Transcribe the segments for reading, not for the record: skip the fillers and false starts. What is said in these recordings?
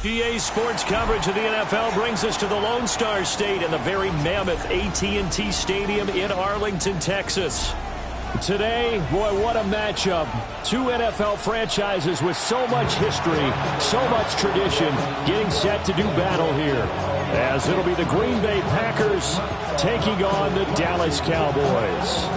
EA Sports coverage of the NFL brings us to the Lone Star State and the very mammoth AT&T Stadium in Arlington, Texas. Today, boy, what a matchup. Two NFL franchises with so much history, so much tradition, getting set to do battle here. As it'll be the Green Bay Packers taking on the Dallas Cowboys.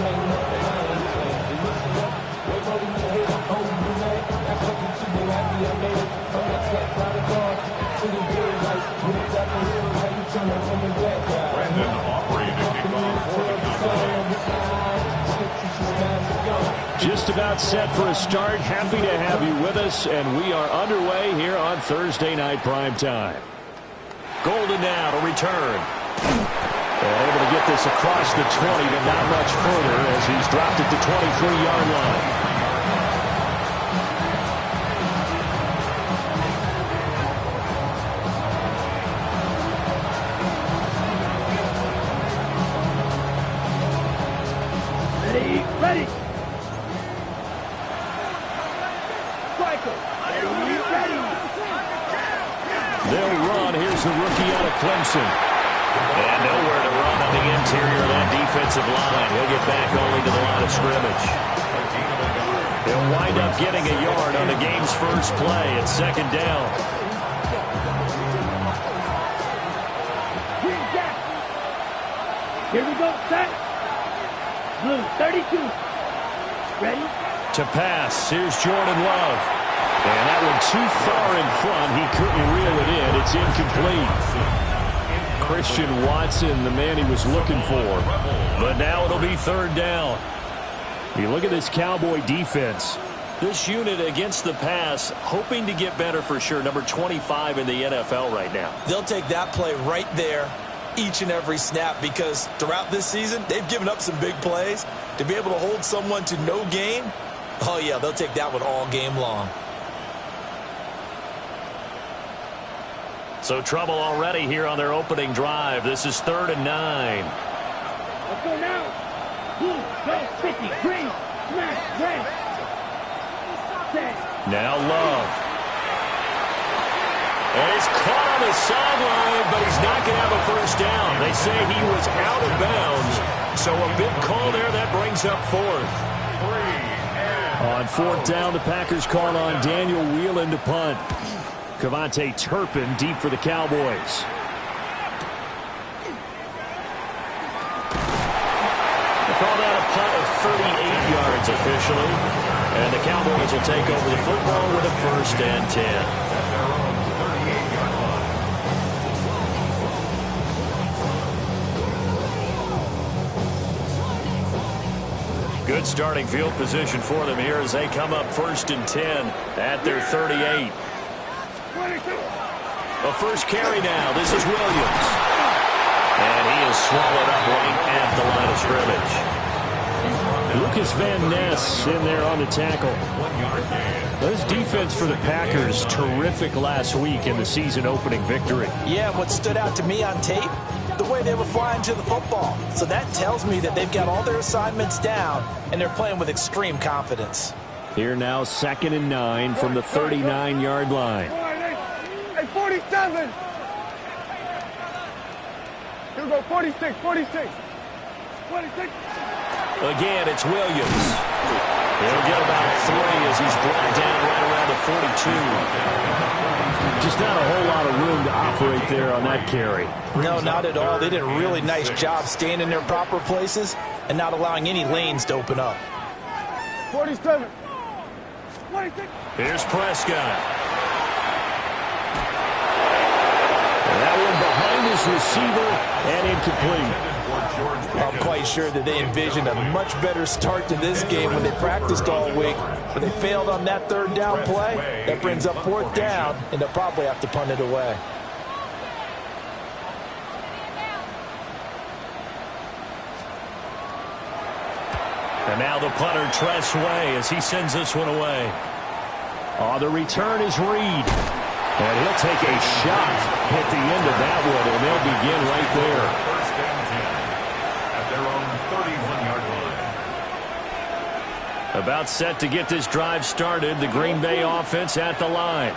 Just about set for a start. Happy to have you with us, and we are underway here on Thursday night primetime. Golden now to return. And able to get this across the 20, but not much further as he's dropped it to 23-yard line. Ready. They'll run. Here's the rookie out of Clemson. And nowhere to run on the interior of that defensive line. He'll get back only to the line of scrimmage. He'll wind up getting a yard on the game's first play. It's second down. Here we go, set. Blue, 32. Ready? To pass. Here's Jordan Love. And that one too far in front. He couldn't reel it in. It's incomplete. Christian Watson, the man he was looking for. But now it'll be third down. You look at this Cowboy defense. This unit against the pass, hoping to get better for sure. Number 25 in the NFL right now. They'll take that play right there each and every snap because throughout this season, they've given up some big plays. To be able to hold someone to no gain, oh yeah, they'll take that one all game long. So trouble already here on their opening drive. This is 3rd and 9. Let's go now. Blue, go, 50, green, smash, red. Set. Now Love. And it's caught on the sideline, but he's not going to have a first down. They say he was out of bounds. So a big call there that brings up 4th. On 4th down, the Packers call on Daniel Whelan to punt. Cavante Turpin deep for the Cowboys. They call that a punt of 38 yards officially. And the Cowboys will take over the football with a 1st and 10. Good starting field position for them here as they come up 1st and 10 at their 38. A first carry now. This is Williams. And he is swallowed up right at the line of scrimmage. Lucas Van Ness in there on the tackle. This defense for the Packers, terrific last week in the season opening victory. Yeah, what stood out to me on tape, the way they were flying to the football. So that tells me that they've got all their assignments down and they're playing with extreme confidence. Here now 2nd and 9 from the 39-yard line. 47. Here we go, 46, 46. 46. Again, it's Williams. He'll get about 3 as he's brought down right around the 42. Just not a whole lot of room to operate there on that carry. No, not at all. They did a really nice job staying in their proper places and not allowing any lanes to open up. 47. 46. Here's Prescott. That one behind his receiver and incomplete. I'm quite sure that they envisioned a much better start to this game when they practiced all week, but they failed on that 3rd down play. That brings up 4th down, and they'll probably have to punt it away. And now the punter, Tress Way, as he sends this one away. Oh, the return is Reed. And he'll take a shot at the end of that one, and they'll begin right there. 1st and 10 at their own 31-yard line. About set to get this drive started. The Green Bay offense at the line.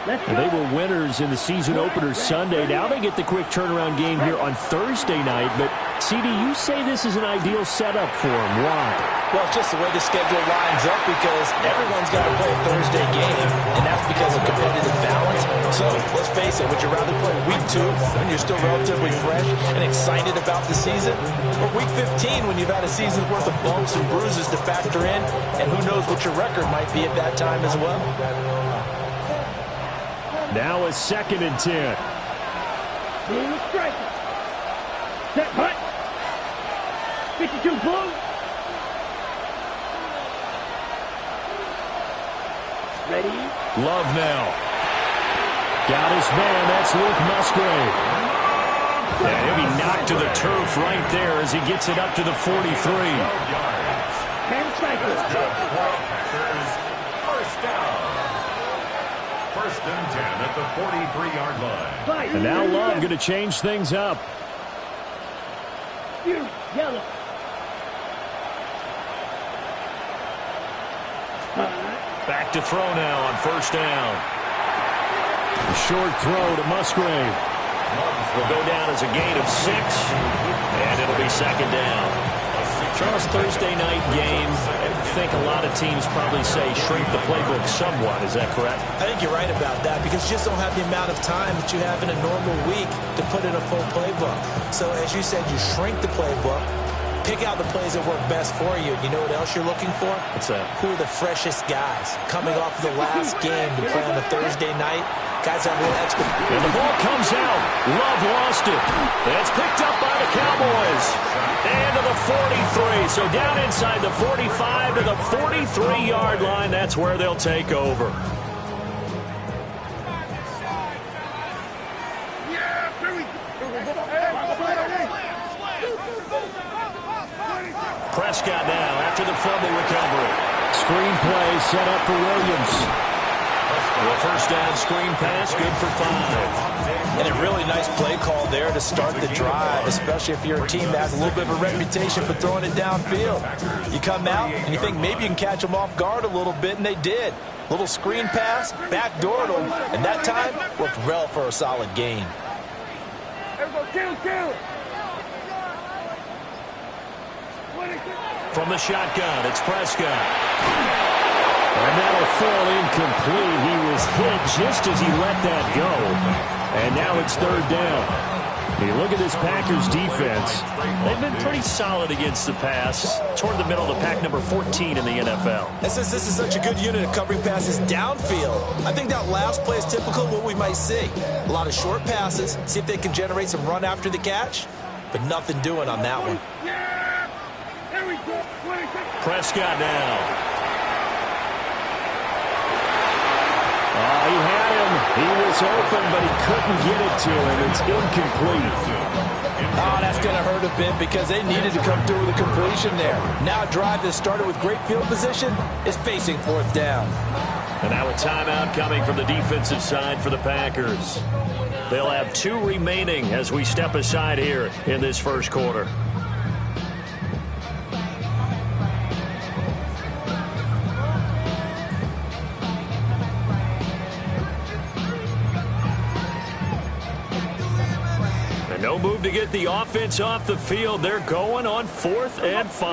And they were winners in the season opener Sunday. Now they get the quick turnaround game here on Thursday night. But, CD, you say this is an ideal setup for them. Why? Well, it's just the way the schedule lines up because everyone's got to play a Thursday game, and that's because of competitive balance. So, let's face it, would you rather play week 2 when you're still relatively fresh and excited about the season, or week 15 when you've had a season's worth of bumps and bruises to factor in, and who knows what your record might be at that time as well? Now a 2nd and 10. Striker. Set punt. 52 blue. Ready. Love now. Got his man. That's Luke Musgrave. And he'll be knocked to the turf right there as he gets it up to the 43. 10 strikers. First down. First and 10 at the 43-yard line. And now Love going to change things up. Yellow. Back to throw now on first down. A short throw to Musgrave. Will go down as a gain of 6. And it'll be 2nd down. Charles, Thursday night game, I think a lot of teams probably say shrink the playbook somewhat. Is that correct? I think you're right about that because you just don't have the amount of time that you have in a normal week to put in a full playbook. So as you said, you shrink the playbook, pick out the plays that work best for you. You know what else you're looking for? What's that? Who are the freshest guys coming off of the last game to play on a Thursday night? Guys have a little extra. And the ball comes out. Love lost it. And it's picked up by the Cowboys. And to the 43. So down inside the 45 to the 43-yard line. That's where they'll take over. Prescott now after the fumble recovery. Screen play set up for Williams. A first down screen pass, good for 5. And a really nice play call there to start the drive, especially if you're a team that has a little bit of a reputation for throwing it downfield. You come out and you think maybe you can catch them off guard a little bit, and they did. Little screen pass, backdoored them, and that time worked well for a solid gain. From the shotgun, it's Prescott. And that'll fall incomplete. He was hit just as he let that go. And now it's 3rd down. You look at this Packers defense. They've been pretty solid against the pass. Toward the middle of the pack, number 14 in the NFL. And since this is such a good unit of covering passes downfield, I think that last play is typical of what we might see. A lot of short passes, see if they can generate some run after the catch, but nothing doing on that one. Prescott now. He had him. He was open, but he couldn't get it to him. It's incomplete. Oh, that's going to hurt a bit because they needed to come through with a completion there. Now a drive that started with great field position is facing 4th down. And now a timeout coming from the defensive side for the Packers. They'll have 2 remaining as we step aside here in this first quarter. No move to get the offense off the field. They're going on 4th and 5.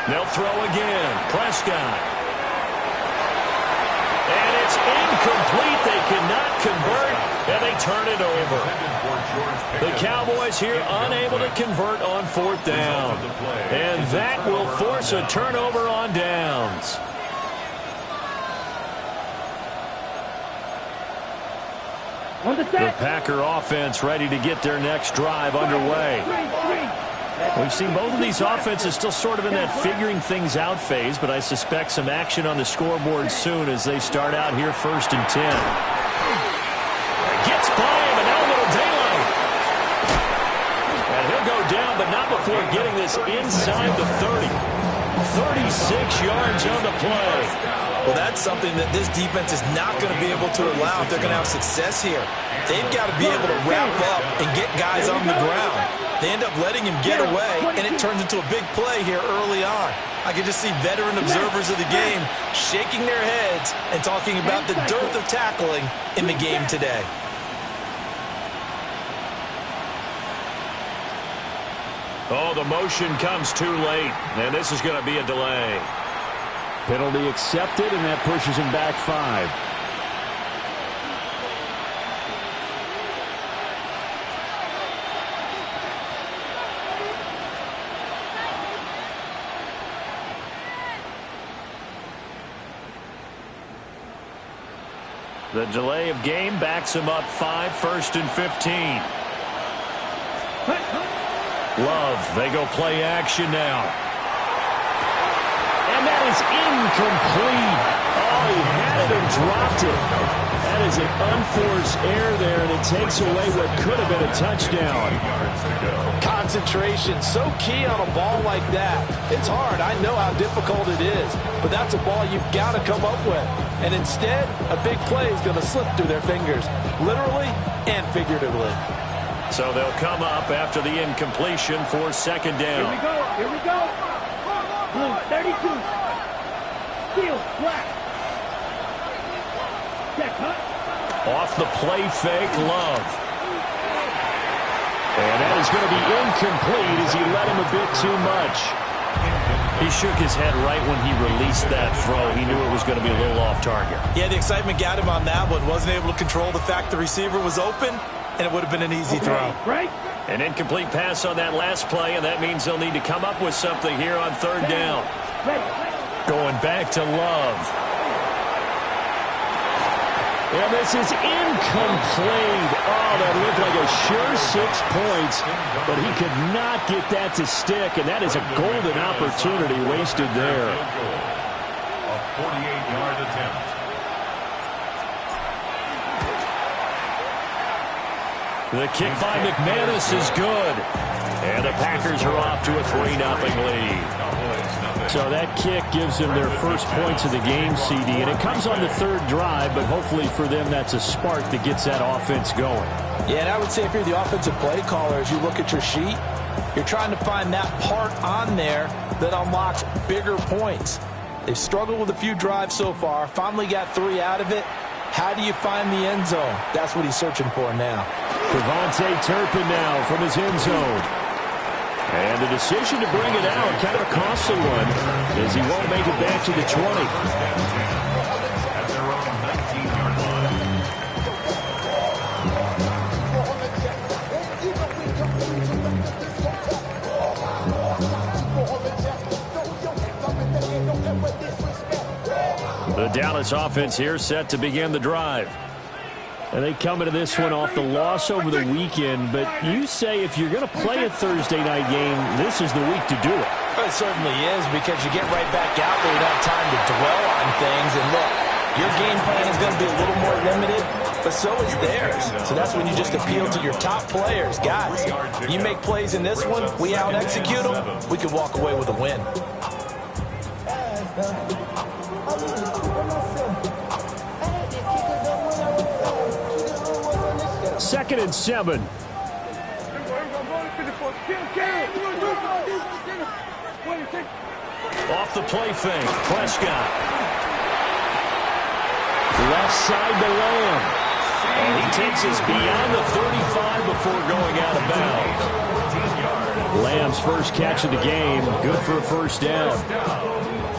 They'll throw again. Prescott. And it's incomplete. They cannot convert, and they turn it over. The Cowboys here unable to convert on 4th down. And that will force a turnover on downs. The Packer offense ready to get their next drive underway. We've seen both of these offenses still sort of in that figuring things out phase, but I suspect some action on the scoreboard soon as they start out here 1st and 10. Gets by him, and now a little daylight. And he'll go down, but not before getting this inside the 30. 36 yards on the play. Well, that's something that this defense is not going to be able to allow if they're going to have success here. They've got to be able to wrap up and get guys on the ground. They end up letting him get away, and it turns into a big play here early on. I can just see veteran observers of the game shaking their heads and talking about the dearth of tackling in the game today. Oh, the motion comes too late, and this is going to be a delay. Penalty accepted, and that pushes him back 5. The delay of game backs him up 5, 1st and 15. Love, they go play action now. And that is incomplete. Oh, he had it and dropped it. That is an unforced error there, and it takes away what could have been a touchdown. Concentration, so key on a ball like that. It's hard. I know how difficult it is, but that's a ball you've got to come up with. And instead, a big play is going to slip through their fingers, literally and figuratively. So they'll come up after the incompletion for 2nd down. Here we go. Here we go. Blue 32. Steel black. Check, huh? Off the play fake, Love. And that is going to be incomplete as he let him a bit too much. He shook his head right when he released that throw. He knew it was going to be a little off target. Yeah, the excitement got him on that one. Wasn't able to control the fact the receiver was open, and it would have been an easy throw. Right. An incomplete pass on that last play, and that means they'll need to come up with something here on 3rd down. Going back to Love. And this is incomplete. Oh, that looked like a sure 6 points, but he could not get that to stick, and that is a golden opportunity wasted there. A 48-yard attempt. The kick by McManus is good. And the Packers are off to a 3-0 lead. So that kick gives them their first points of the game, CD. And it comes on the 3rd drive, but hopefully for them that's a spark that gets that offense going. Yeah, and I would say if you're the offensive play caller, as you look at your sheet, you're trying to find that part on there that unlocks bigger points. They've struggled with a few drives so far, finally got 3 out of it. How do you find the end zone? That's what he's searching for now. Devontae Turpin now from his end zone. And the decision to bring it out, kind of a costly one, as he won't make it back to the 20. At their own 19-yard line. The Dallas offense here set to begin the drive. And they come into this one off the loss over the weekend. But you say if you're going to play a Thursday night game, this is the week to do it. It certainly is, because you get right back out there. You don't have time to dwell on things. And look, your game plan is going to be a little more limited, but so is theirs. So that's when you just appeal to your top players. Guys, you make plays in this one, we out-execute them, we can walk away with a win. 2nd and 7. Off the play fake, Prescott. Left side to Lamb. And he takes us beyond the 35 before going out of bounds. Lamb's first catch of the game, good for a 1st down.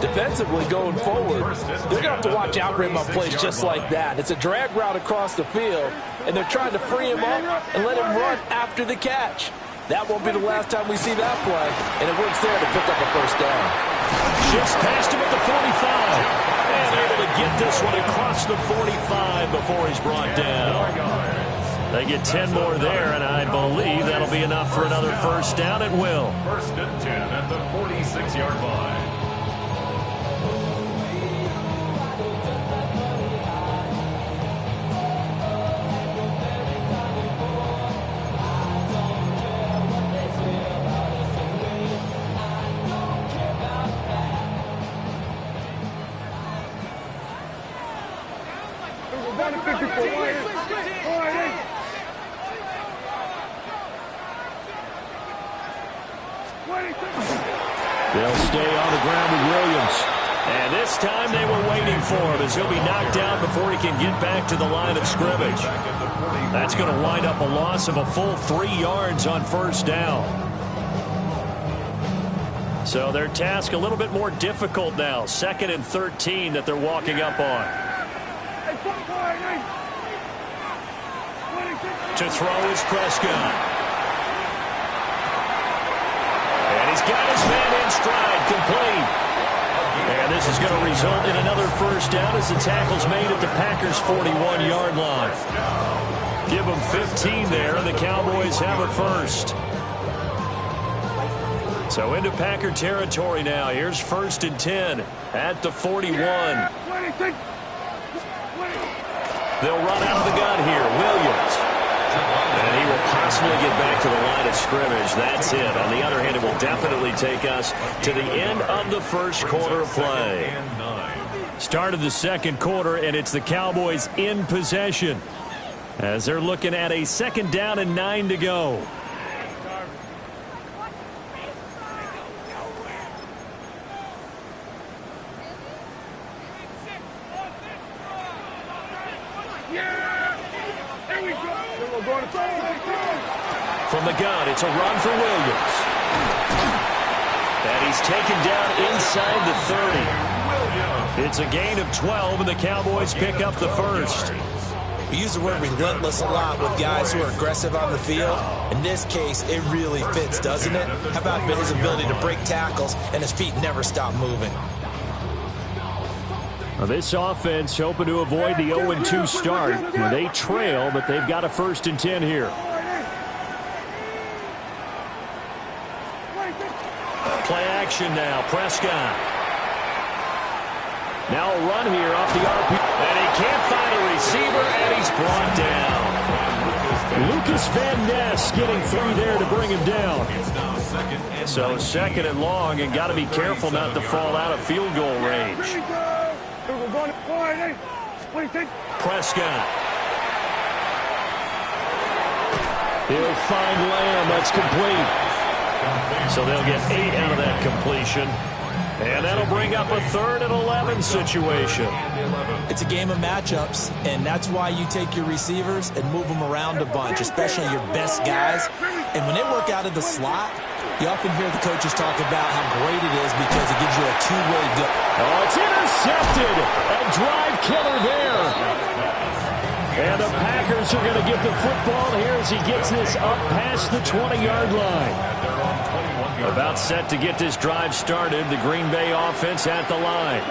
Defensively going forward, they're going to have to watch out for him on plays just like that. It's a drag route across the field, and they're trying to free him up and let him run after the catch. That won't be the last time we see that play, and it works there to pick up a 1st down. Just past him at the 45. And able to get this one across the 45 before he's brought down. They get 10 more there, and I believe that'll be enough for another 1st down. It will. 1st and 10 at the 46-yard line. They'll stay on the ground with Williams. And this time they were waiting for him as he'll be knocked down before he can get back to the line of scrimmage. That's going to wind up a loss of a full 3 yards on first down. So their task a little bit more difficult now. 2nd and 13 that they're walking up on. To throw is Prescott. And he's got his man in stride, complete. And this is going to result in another first down as the tackle's made at the Packers' 41-yard line. Give them 15 there, and the Cowboys have it first. So into Packer territory now. Here's 1st and 10 at the 41. They'll run out of the gun here. Williams. And he will possibly get back to the line of scrimmage. That's it. On the other hand, it will definitely take us to the end of the first quarter of play. Start of the second quarter, and it's the Cowboys in possession as they're looking at a 2nd down and 9 to go. From the gun, it's a run for Williams. And he's taken down inside the 30. It's a gain of 12, and the Cowboys pick up the first. We use the word relentless a lot with guys who are aggressive on the field. In this case, it really fits, doesn't it? How about his ability to break tackles and his feet never stop moving? Well, this offense hoping to avoid the 0-2 start. They trail, but they've got a 1st and 10 here. Play action now. Prescott. Now a run here off the RP. And he can't find a receiver, and he's brought down. Lucas Van Ness getting through there to bring him down. So 2nd and long, and got to be careful not to fall out of field goal range. Prescott. He'll find Lamb. That's complete. So they'll get 8 out of that completion. And that'll bring up a 3rd and 11 situation. It's a game of matchups, and that's why you take your receivers and move them around a bunch, especially your best guys. And when they work out of the slot, you often hear the coaches talk about how great it is because it gives you a two-way go. Oh, it's intercepted. A drive killer there. And the Packers are going to get the football here as he gets this up past the 20-yard line. About set to get this drive started. The Green Bay offense at the line.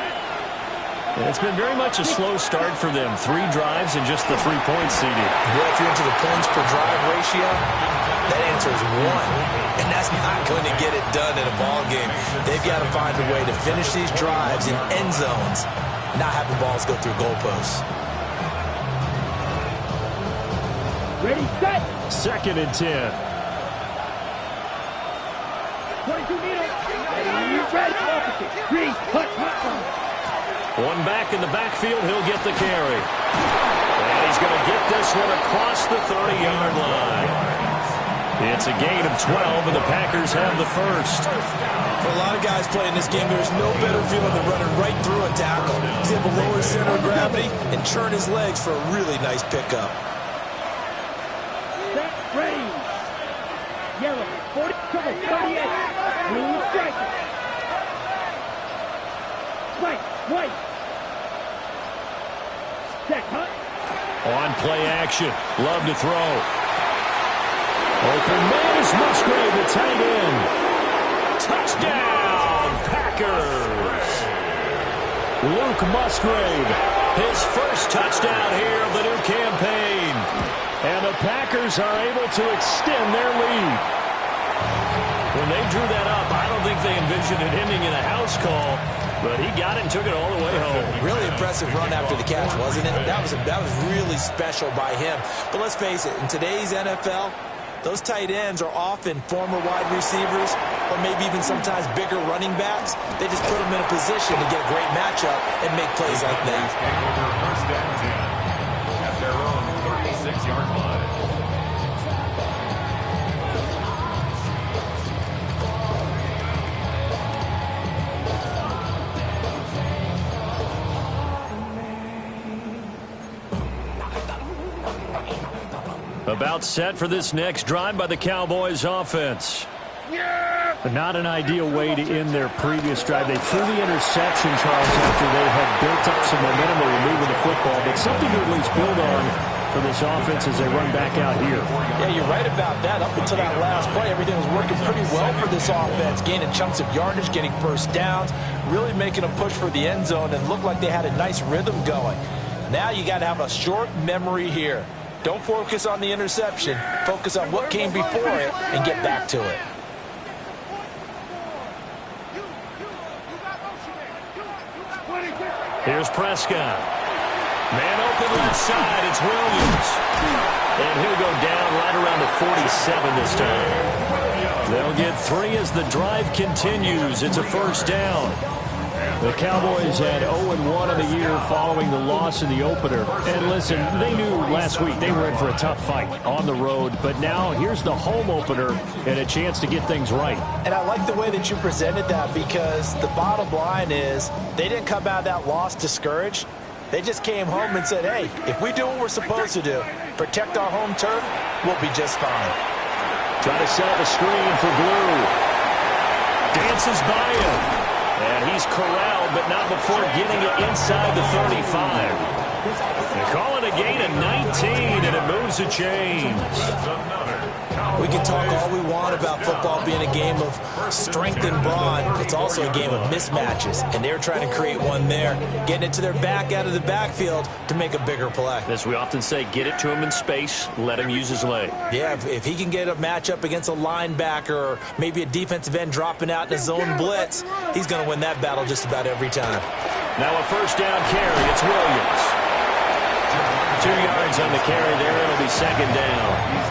And it's been very much a slow start for them. 3 drives and just the 3 points seeded. Well, if you're into the points per drive ratio, that answer is 1. And that's not going to get it done in a ball game. They've got to find a way to finish these drives in end zones, not having balls go through goalposts. Ready, set. 2nd and 10. 22 meters. Ready. Freeze. Cut. One back in the backfield. He'll get the carry. And he's going to get this one across the 30-yard line. It's a gain of 12, and the Packers have the first. For a lot of guys playing this game, there's no better feeling than running right through a tackle. He's able to lower his center of gravity and turn his legs for a really nice pickup. Set. Ready. Yellow. 40. 38. Blue striker. White. Check, huh? On play action. Love to throw. Open man is Musgrave, the tight end. Touchdown, Packers. Luke Musgrave, his first touchdown here of the new campaign. And the Packers are able to extend their lead. When they drew that up, I don't think they envisioned it ending in a house call. But he got it and took it all the way home. Really impressive run after the catch, wasn't it? That was really special by him. But let's face it, in today's NFL, those tight ends are often former wide receivers or maybe even sometimes bigger running backs. They just put them in a position to get a great matchup and make plays like that. First and 10 at their own 36-yard line. About set for this next drive by the Cowboys offense. But not an ideal way to end their previous drive. They threw the interception, Charles, after they had built up some momentum. They were moving the football, but something to at least build on for this offense as they run back out here. Yeah, you're right about that. Up until that last play, everything was working pretty well for this offense, gaining chunks of yardage, getting first downs, really making a push for the end zone, and looked like they had a nice rhythm going. Now you got to have a short memory here. Don't focus on the interception. Focus on what came before it and get back to it. Here's Prescott. Man open left side. It's Williams. And he'll go down right around the 47 this time. They'll get 3 as the drive continues. It's a first down. The Cowboys had 0-1 in the year following the loss in the opener. And listen, they knew last week they were in for a tough fight on the road. But now here's the home opener and a chance to get things right. And I like the way that you presented that, because the bottom line is they didn't come out of that loss discouraged. They just came home and said, hey, if we do what we're supposed to do, protect our home turf, we'll be just fine. Try to set up a screen for Blue. Dances by him. And he's corralled, but not before getting it inside the 35. They call it a gain of 19, and it moves the chains. We can talk all we want about football being a game of strength and brawn. It's also a game of mismatches, and they're trying to create one there, getting it to their back out of the backfield to make a bigger play. As we often say, get it to him in space, let him use his leg. Yeah, if he can get a matchup against a linebacker or maybe a defensive end dropping out in a zone blitz, he's going to win that battle just about every time. Now a first down carry. It's Williams. 2 yards on the carry there. It'll be second down.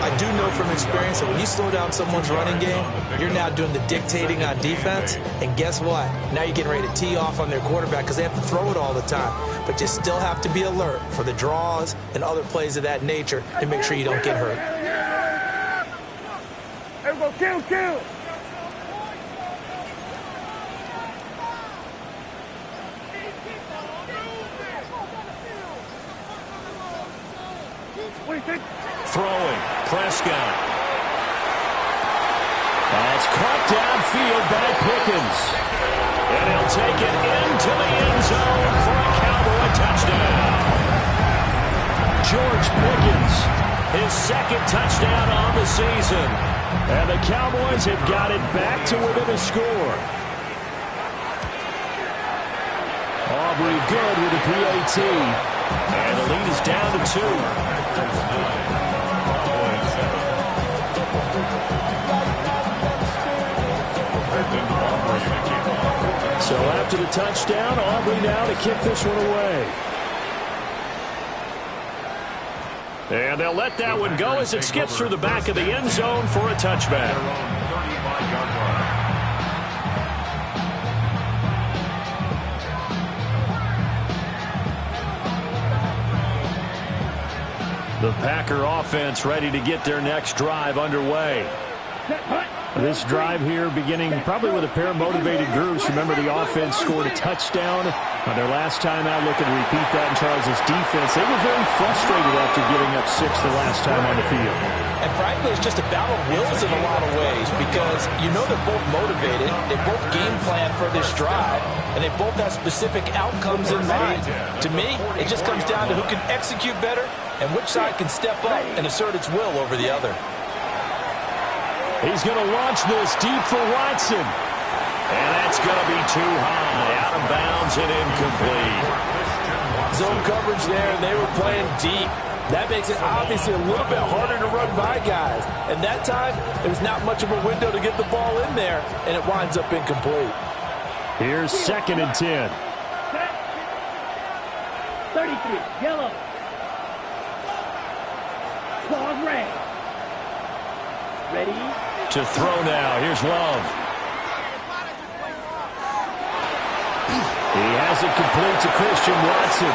I do know from experience that when you slow down someone's running game, you're now doing the dictating on defense. And guess what? Now you're getting ready to tee off on their quarterback because they have to throw it all the time. But you still have to be alert for the draws and other plays of that nature to make sure you don't get hurt. There we go, kill. Throwing. Prescott. That's caught downfield by Pickens. And he'll take it into the end zone for a Cowboy touchdown. George Pickens, his second touchdown on the season. And the Cowboys have got it back to within a score. Aubrey good with a PAT. And the lead is down to 2. So after the touchdown, Aubrey now to kick this one away. And they'll let that one go as it skips through the back of the end zone for a touchback. The Packer offense ready to get their next drive underway. This drive here beginning probably with a pair of motivated groups. Remember, the offense scored a touchdown on their last time out. Looking to repeat that in Charles's defense. They were very frustrated after giving up 6 the last time on the field. And frankly, it's just a battle of wills in a lot of ways, because you know they're both motivated. They both game plan for this drive, and they both have specific outcomes in mind. To me, it just comes down to who can execute better and which side can step up and assert its will over the other. He's going to launch this deep for Watson. And that's going to be too high. Out of bounds and incomplete. Zone coverage there, and they were playing deep. That makes it obviously a little bit harder to run by guys. And that time, there was not much of a window to get the ball in there, and it winds up incomplete. Here's 2nd and 10. 33, yellow. Claws red. Ready? To throw now. Here's Love. He has it complete to Christian Watson.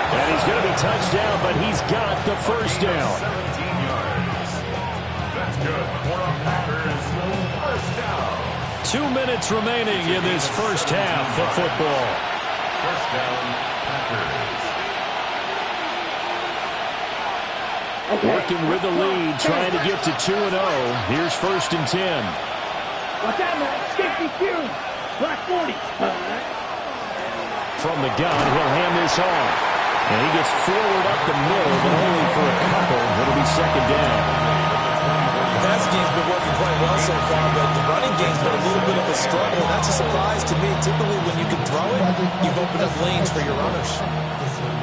And he's going to be touched down, but he's got the first down. 17 yards. That's good for a Packers first down. 2 minutes remaining in this first half of football. First down, Packers. Working with the lead, trying to get to 2-0. Here's 1st and 10. Watch out, man. Safety series. Black 40. From the gun, he'll hand this off. And he gets forward up the middle, but only for a couple. It'll be 2nd down. The passing game's been working quite well so far, but the running game's been a little bit of a struggle, and that's a surprise to me. Typically, when you can throw it, you've opened up lanes for your runners.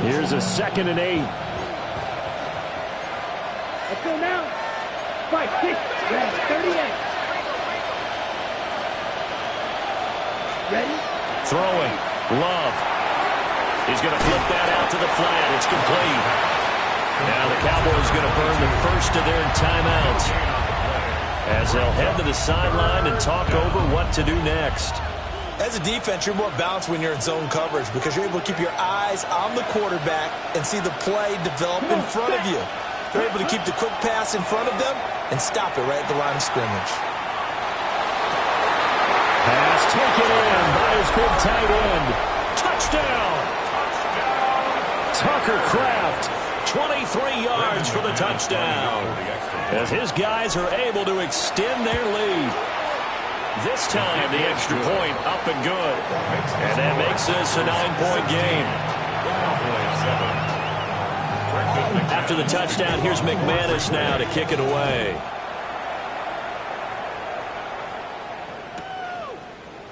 Here's a 2nd and 8. Let's go now. 5, 6, 38. Ready? Throwing. Love. He's going to flip that out to the flat. It's complete. Now the Cowboys going to burn the first of their timeouts as they'll head to the sideline and talk over what to do next. As a defense, you're more balanced when you're in zone coverage because you're able to keep your eyes on the quarterback and see the play develop in front of you. They're able to keep the quick pass in front of them and stop it right at the line of scrimmage. Pass taken in by his big tight end. Touchdown! Tucker Kraft, 23 yards for the touchdown. As his guys are able to extend their lead. This time, the extra point up and good. And that makes this a 9-point game. After the touchdown, here's McManus now to kick it away.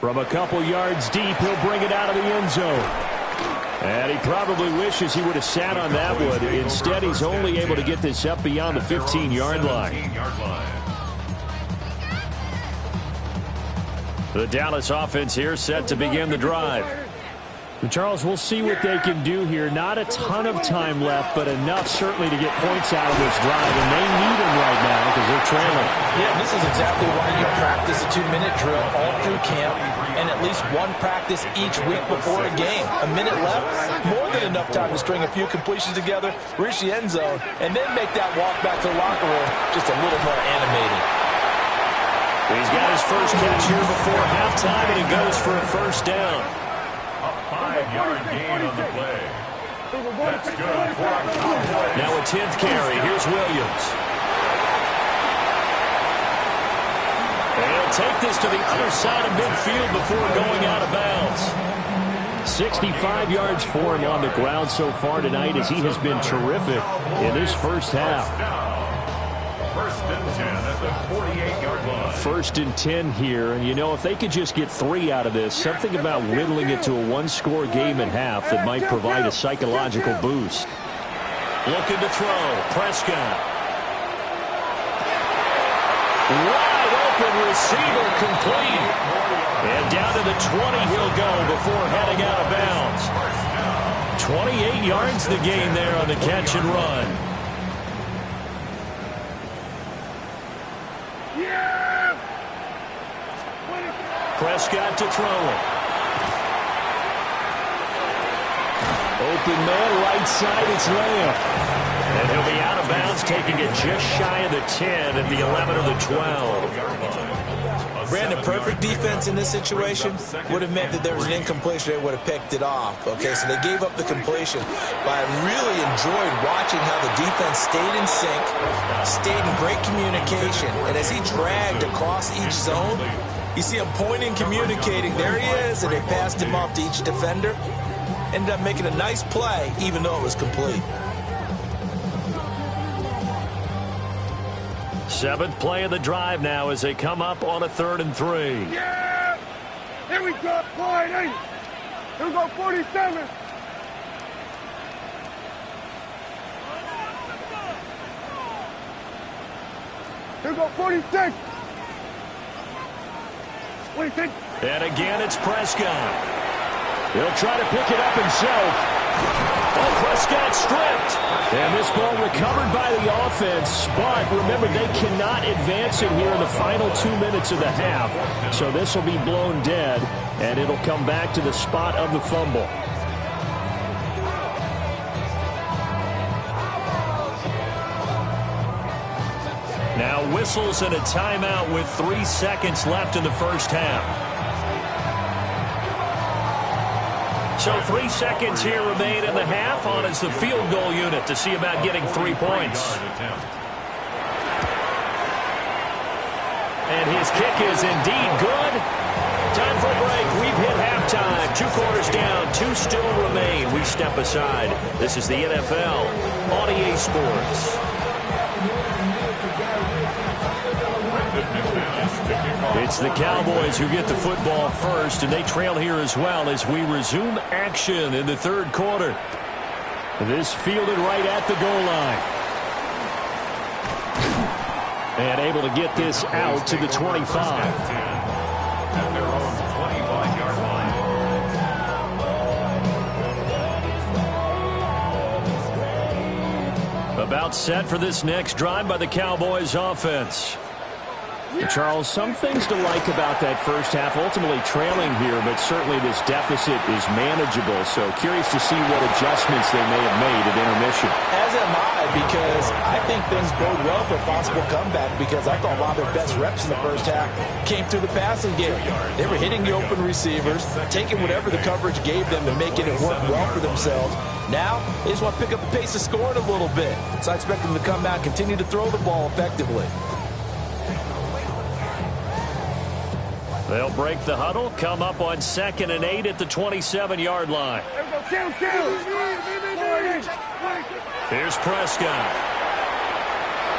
From a couple yards deep, he'll bring it out of the end zone. And he probably wishes he would have sat on that one. Instead, he's only able to get this up beyond the 15-yard line. The Dallas offense here set to begin the drive. Charles, we'll see what they can do here. Not a ton of time left, but enough certainly to get points out of this drive. And they need them right now because they're trailing. Yeah, this is exactly why you practice a 2-minute drill all through camp and at least one practice each week before a game. A minute left, more than enough time to string a few completions together, reach the end zone, and then make that walk back to the locker room just a little more animated. He's got his first catch here before halftime, and he goes for a first down. A 5-yard gain on the play. That's good for a Cowboys. Now a 10th carry. Here's Williams. They'll take this to the other side of midfield before going out of bounds. 65 yards for him on the ground so far tonight as he has been terrific in this first half. First and 10 at the 48-yard line. 1st and 10 here, and you know, if they could just get 3 out of this, something about whittling it to a 1-score game at half that might provide a psychological boost. Looking to throw. Prescott. Wide open receiver complete. And down to the 20 he'll go before heading out of bounds. 28 yards the gain there on the catch and run. Prescott to throw it. Open man, right side, it's Lamb. And he'll be out of bounds, taking it just shy of the 10 at the 11 or the 12. Brandon, perfect defense in this situation would have meant that there was an incompletion. They would have picked it off. Okay, so they gave up the completion. But I really enjoyed watching how the defense stayed in sync, stayed in great communication. And as he dragged across each zone, you see him pointing, communicating. There he is, and they passed him off to each defender. Ended up making a nice play, even though it was complete. 7th play of the drive now as they come up on a 3rd and 3. Yeah! Here we go, 48. Here we go, 47. Here we go, 46. 26. And again, it's Prescott. He'll try to pick it up himself. Oh, Prescott stripped. And this ball recovered by the offense. But remember, they cannot advance it here in the final 2 minutes of the half. So this will be blown dead, and it'll come back to the spot of the fumble. Now whistles and a timeout with 3 seconds left in the first half. So 3 seconds here remain in the half. On is the field goal unit to see about getting 3 points. And his kick is indeed good. Time for a break. We've hit halftime. 2 quarters down. 2 still remain. We step aside. This is the NFL on EA Sports. It's the Cowboys who get the football first, and they trail here as well as we resume action in the 3rd quarter. This fielded right at the goal line. And able to get this out to the 25. At their own 25-yard line. About set for this next drive by the Cowboys offense. Charles, some things to like about that first half. Ultimately trailing here, but certainly this deficit is manageable. So curious to see what adjustments they may have made at intermission. As am I, because I think things bode well for a possible comeback, because I thought one of their best reps in the first half came through the passing game. They were hitting the open receivers, taking whatever the coverage gave them and making it work well for themselves. Now, they just want to pick up the pace of scoring a little bit. So I expect them to come out and continue to throw the ball effectively. They'll break the huddle, come up on 2nd and 8 at the 27-yard line. Here's Prescott.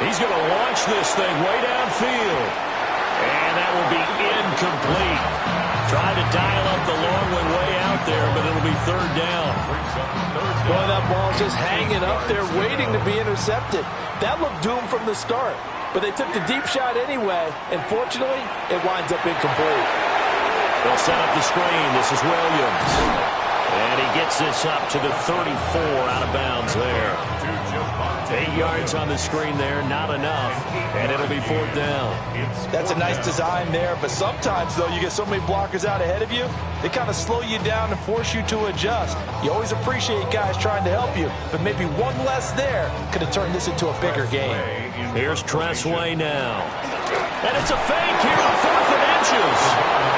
He's going to launch this thing way downfield. And that will be incomplete. Trying to dial up the long one way out there, but it'll be 3rd down. Boy, that ball's just hanging up there waiting to be intercepted. That looked doomed from the start. But they took the deep shot anyway, and fortunately, it winds up incomplete. They'll set up the screen. This is Williams. And he gets this up to the 34 out of bounds there. 8 yards on the screen there, not enough. And it'll be 4th down. That's a nice design there, but sometimes, though, you get so many blockers out ahead of you, they kind of slow you down and force you to adjust. You always appreciate guys trying to help you, but maybe one less there could have turned this into a bigger game. Here's Tressway now. And it's a fake here on 4th and inches.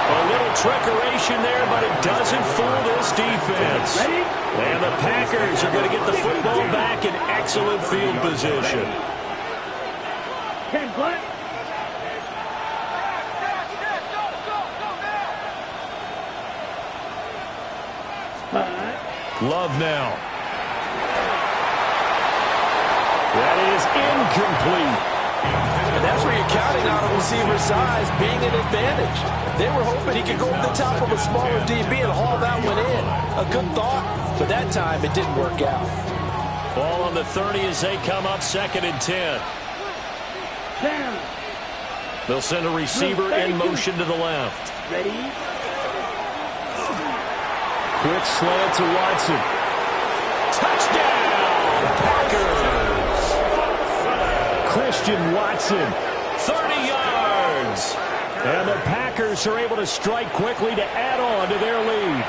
A little trickeration there, but it doesn't fool this defense. And the Packers are going to get the football back in excellent field position. Love now. That is incomplete. And that's where you're counting on a receiver's size being an advantage. They were hoping he could go over the top of a smaller DB and haul that one in. A good thought, but that time it didn't work out. Ball on the 30 as they come up 2nd and 10. They'll send a receiver in motion to the left. Ready? Quick slant to Watson. Touchdown, Packers! Christian Watson, 30 yards. And the Packers are able to strike quickly to add on to their lead.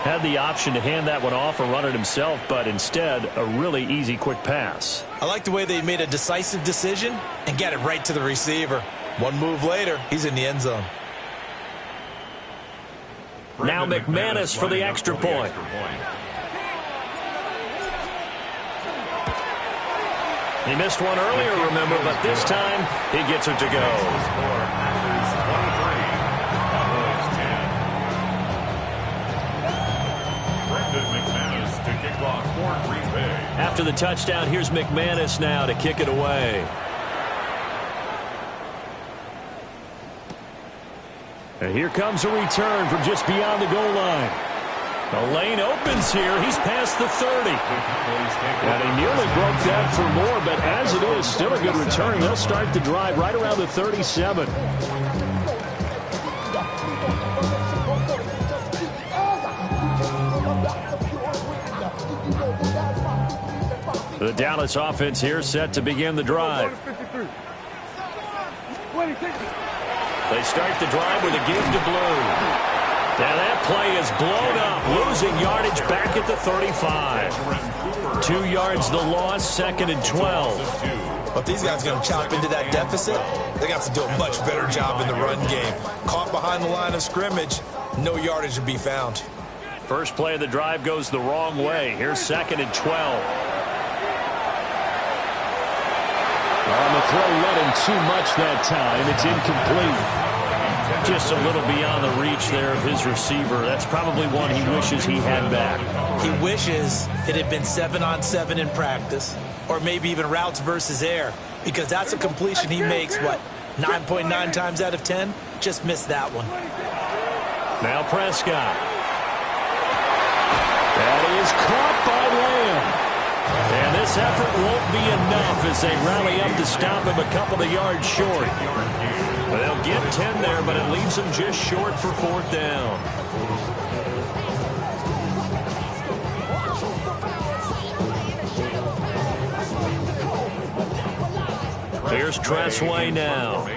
Had the option to hand that one off or run it himself, but instead, a really easy, quick pass. I like the way they made a decisive decision and got it right to the receiver. One move later, he's in the end zone. Now McManus for the extra point. He missed one earlier, remember, but this time he gets it to go. After the touchdown, here's McManus now to kick it away. And here comes a return from just beyond the goal line. The lane opens here. He's past the 30. And he nearly broke that for more, but as it is, still a good return. They'll start the drive right around the 37. The Dallas offense here set to begin the drive. They start the drive with a give to Blue. Now that play is blown up, losing yardage back at the 35. 2 yards the loss, 2nd and 12. But these guys are going to chop into that deficit. They got to do a much better job in the run game. Caught behind the line of scrimmage, no yardage to be found. First play of the drive goes the wrong way. Here's 2nd and 12. On the throw, led him too much that time. It's incomplete. Just a little beyond the reach there of his receiver. That's probably one he wishes he had back. He wishes it had been 7-on-7 in practice, or maybe even routes versus air, because that's a completion he makes, what, 9.9 times out of 10? Just missed that one. Now Prescott. That is caught by Lamb. And this effort won't be enough as they rally up to stop him a couple of yards short. They'll get 10 there, but it leaves them just short for 4th down. Here's Cfl now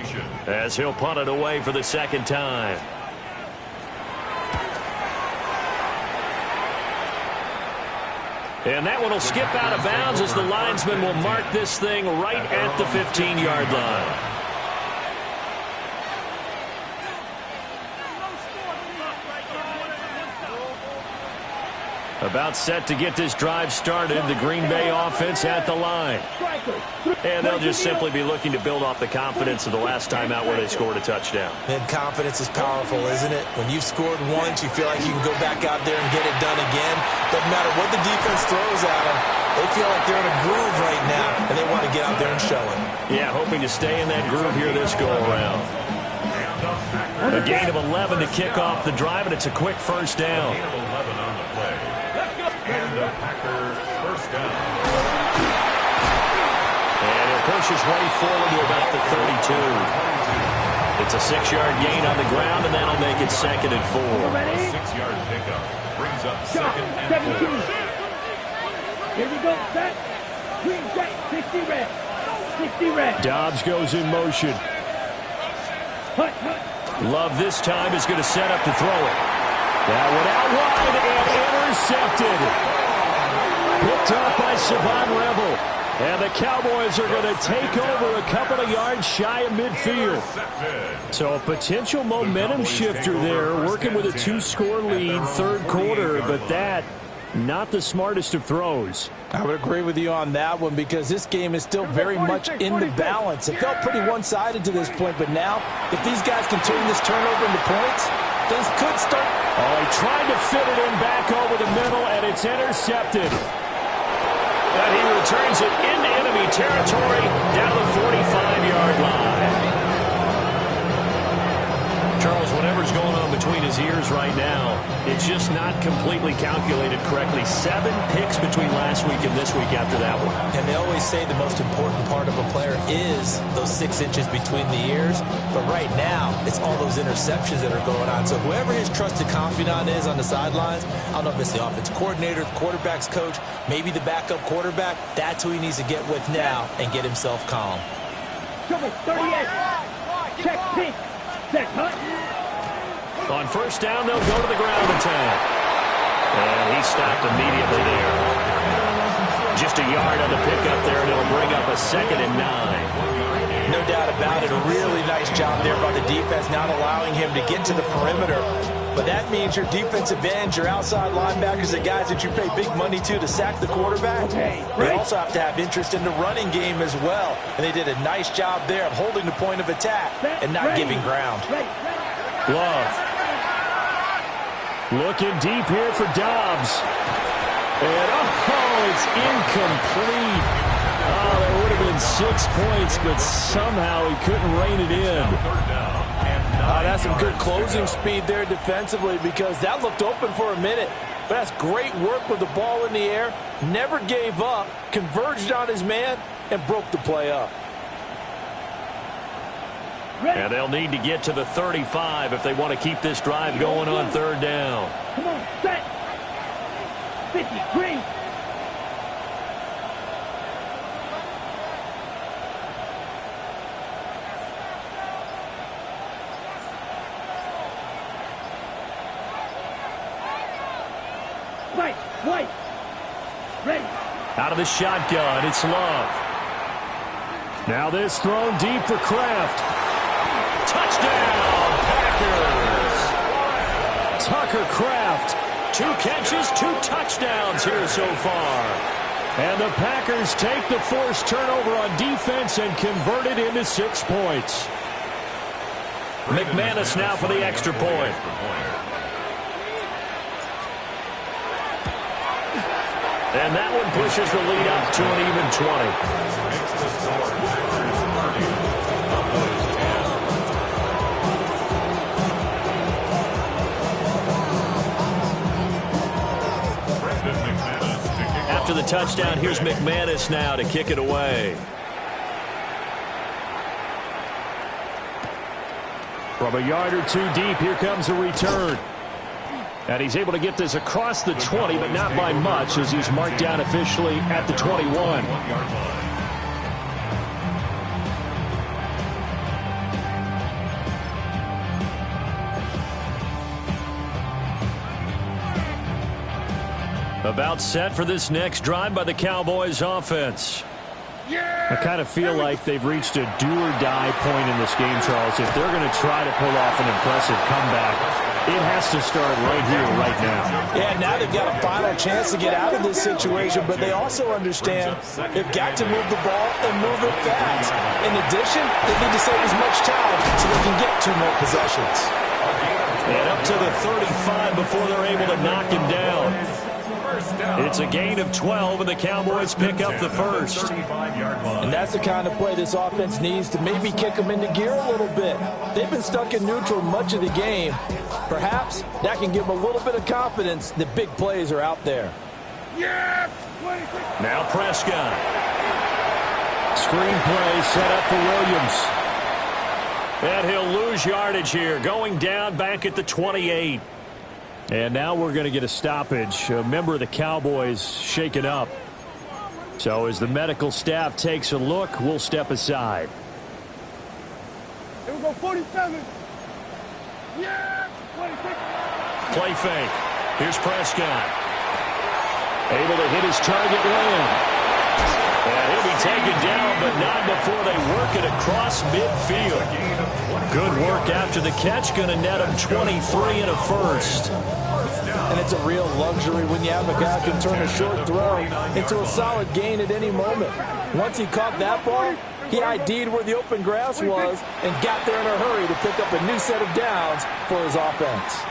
as he'll punt it away for the 2nd time. And that one will skip out of bounds as the linesman will mark this thing right at the 15-yard line. About set to get this drive started. The Green Bay offense at the line. And they'll just simply be looking to build off the confidence of the last time out where they scored a touchdown. And confidence is powerful, isn't it? When you've scored once, you feel like you can go back out there and get it done again. Doesn't matter what the defense throws at them. They feel like they're in a groove right now, and they want to get out there and show it. Yeah, hoping to stay in that groove here this go-around. A gain of 11 to kick off the drive, and it's a quick 1st down. And the Packers first down. And he'll push his way forward to about the 32. It's a 6-yard gain on the ground, and that'll make it 2nd and 4. A 6-yard pickup brings up 2nd and 4. Here we go, set. Green jet, 60 red. 60 red. Dobbs goes in motion. Hut, hut. Love this time is going to set up to throw it. That one out wide and intercepted. Picked up by Savon Revel. And the Cowboys are going to take over a couple of yards shy of midfield. So a potential momentum shifter there, working with a 2-score lead, 3rd quarter, but that, not the smartest of throws. I would agree with you on that one because this game is still very much in the balance. It felt pretty one-sided to this point, but now, if these guys can turn this turnover into points, things could start. Oh, he tried to fit it in back over the middle, and it's intercepted. And he returns it into enemy territory down the 45-yard line. Charles, whatever's going on between his ears right now, it's just not completely calculated correctly. 7 picks between last week and this week after that one. And they always say the most important part of a player is those 6 inches between the ears. But right now, it's all those interceptions that are going on. So whoever his trusted confidant is on the sidelines, I don't know if it's the offense coordinator, the quarterback's coach, maybe the backup quarterback, that's who he needs to get with now and get himself calm. Trouble, 38. Check, pink. Set, hut. On 1st down, they'll go to the ground attack. And he stopped immediately there. Just a yard on the pickup there, and it'll bring up a 2nd and 9. No doubt about it. A really nice job there by the defense, not allowing him to get to the perimeter. But that means your defensive ends, your outside linebackers, the guys that you pay big money to sack the quarterback. They also have to have interest in the running game as well. And they did a nice job there of holding the point of attack and not giving ground. Love. Looking deep here for Dobbs. And, oh, it's incomplete. Oh, there would have been 6 points, but somehow he couldn't rein it in. That's some good closing speed there defensively because that looked open for a minute. But that's great work with the ball in the air. Never gave up, converged on his man, and broke the play up. And they'll need to get to the 35 if they want to keep this drive going on 3rd down. Come on, set. 50, green. White. Ready. Out of the shotgun, it's Love. Now this thrown deep for Kraft. Touchdown, Packers! Tucker Kraft 2 catches, 2 touchdowns here so far. And the Packers take the forced turnover on defense and convert it into 6 points. McManus now for the extra point. And that one pushes the lead up to an even 20. After the touchdown, here's McManus now to kick it away. From a yard or 2 deep, here comes a return. And he's able to get this across the 20, but not by much, as he's marked down officially at the 21. About set for this next drive by the Cowboys offense. I kind of feel like they've reached a do-or-die point in this game, Charles. If they're going to try to pull off an impressive comeback, it has to start right here, right now. Yeah, now they've got a final chance to get out of this situation, but they also understand they've got to move the ball and move it fast. In addition, they need to save as much time so they can get 2 more possessions. And up to the 35 before they're able to knock him down. It's a gain of 12, and the Cowboys pick up the first. And that's the kind of play this offense needs to maybe kick them into gear a little bit. They've been stuck in neutral much of the game. Perhaps that can give them a little bit of confidence that big plays are out there. Now Prescott. Screen play set up for Williams. And he'll lose yardage here, going down back at the 28. And now we're going to get a stoppage. A member of the Cowboys shaken up. So as the medical staff takes a look, we'll step aside. Here we go, 47. Yeah, 26. Play fake. Here's Prescott. Able to hit his target land. And he'll be taken down, but not before they work it across midfield. Good work after the catch. Going to net him 23 and a first. And it's a real luxury when you have a guy who can turn a short throw into a solid gain at any moment. Once he caught that ball, he ID'd where the open grass was and got there in a hurry to pick up a new set of downs for his offense.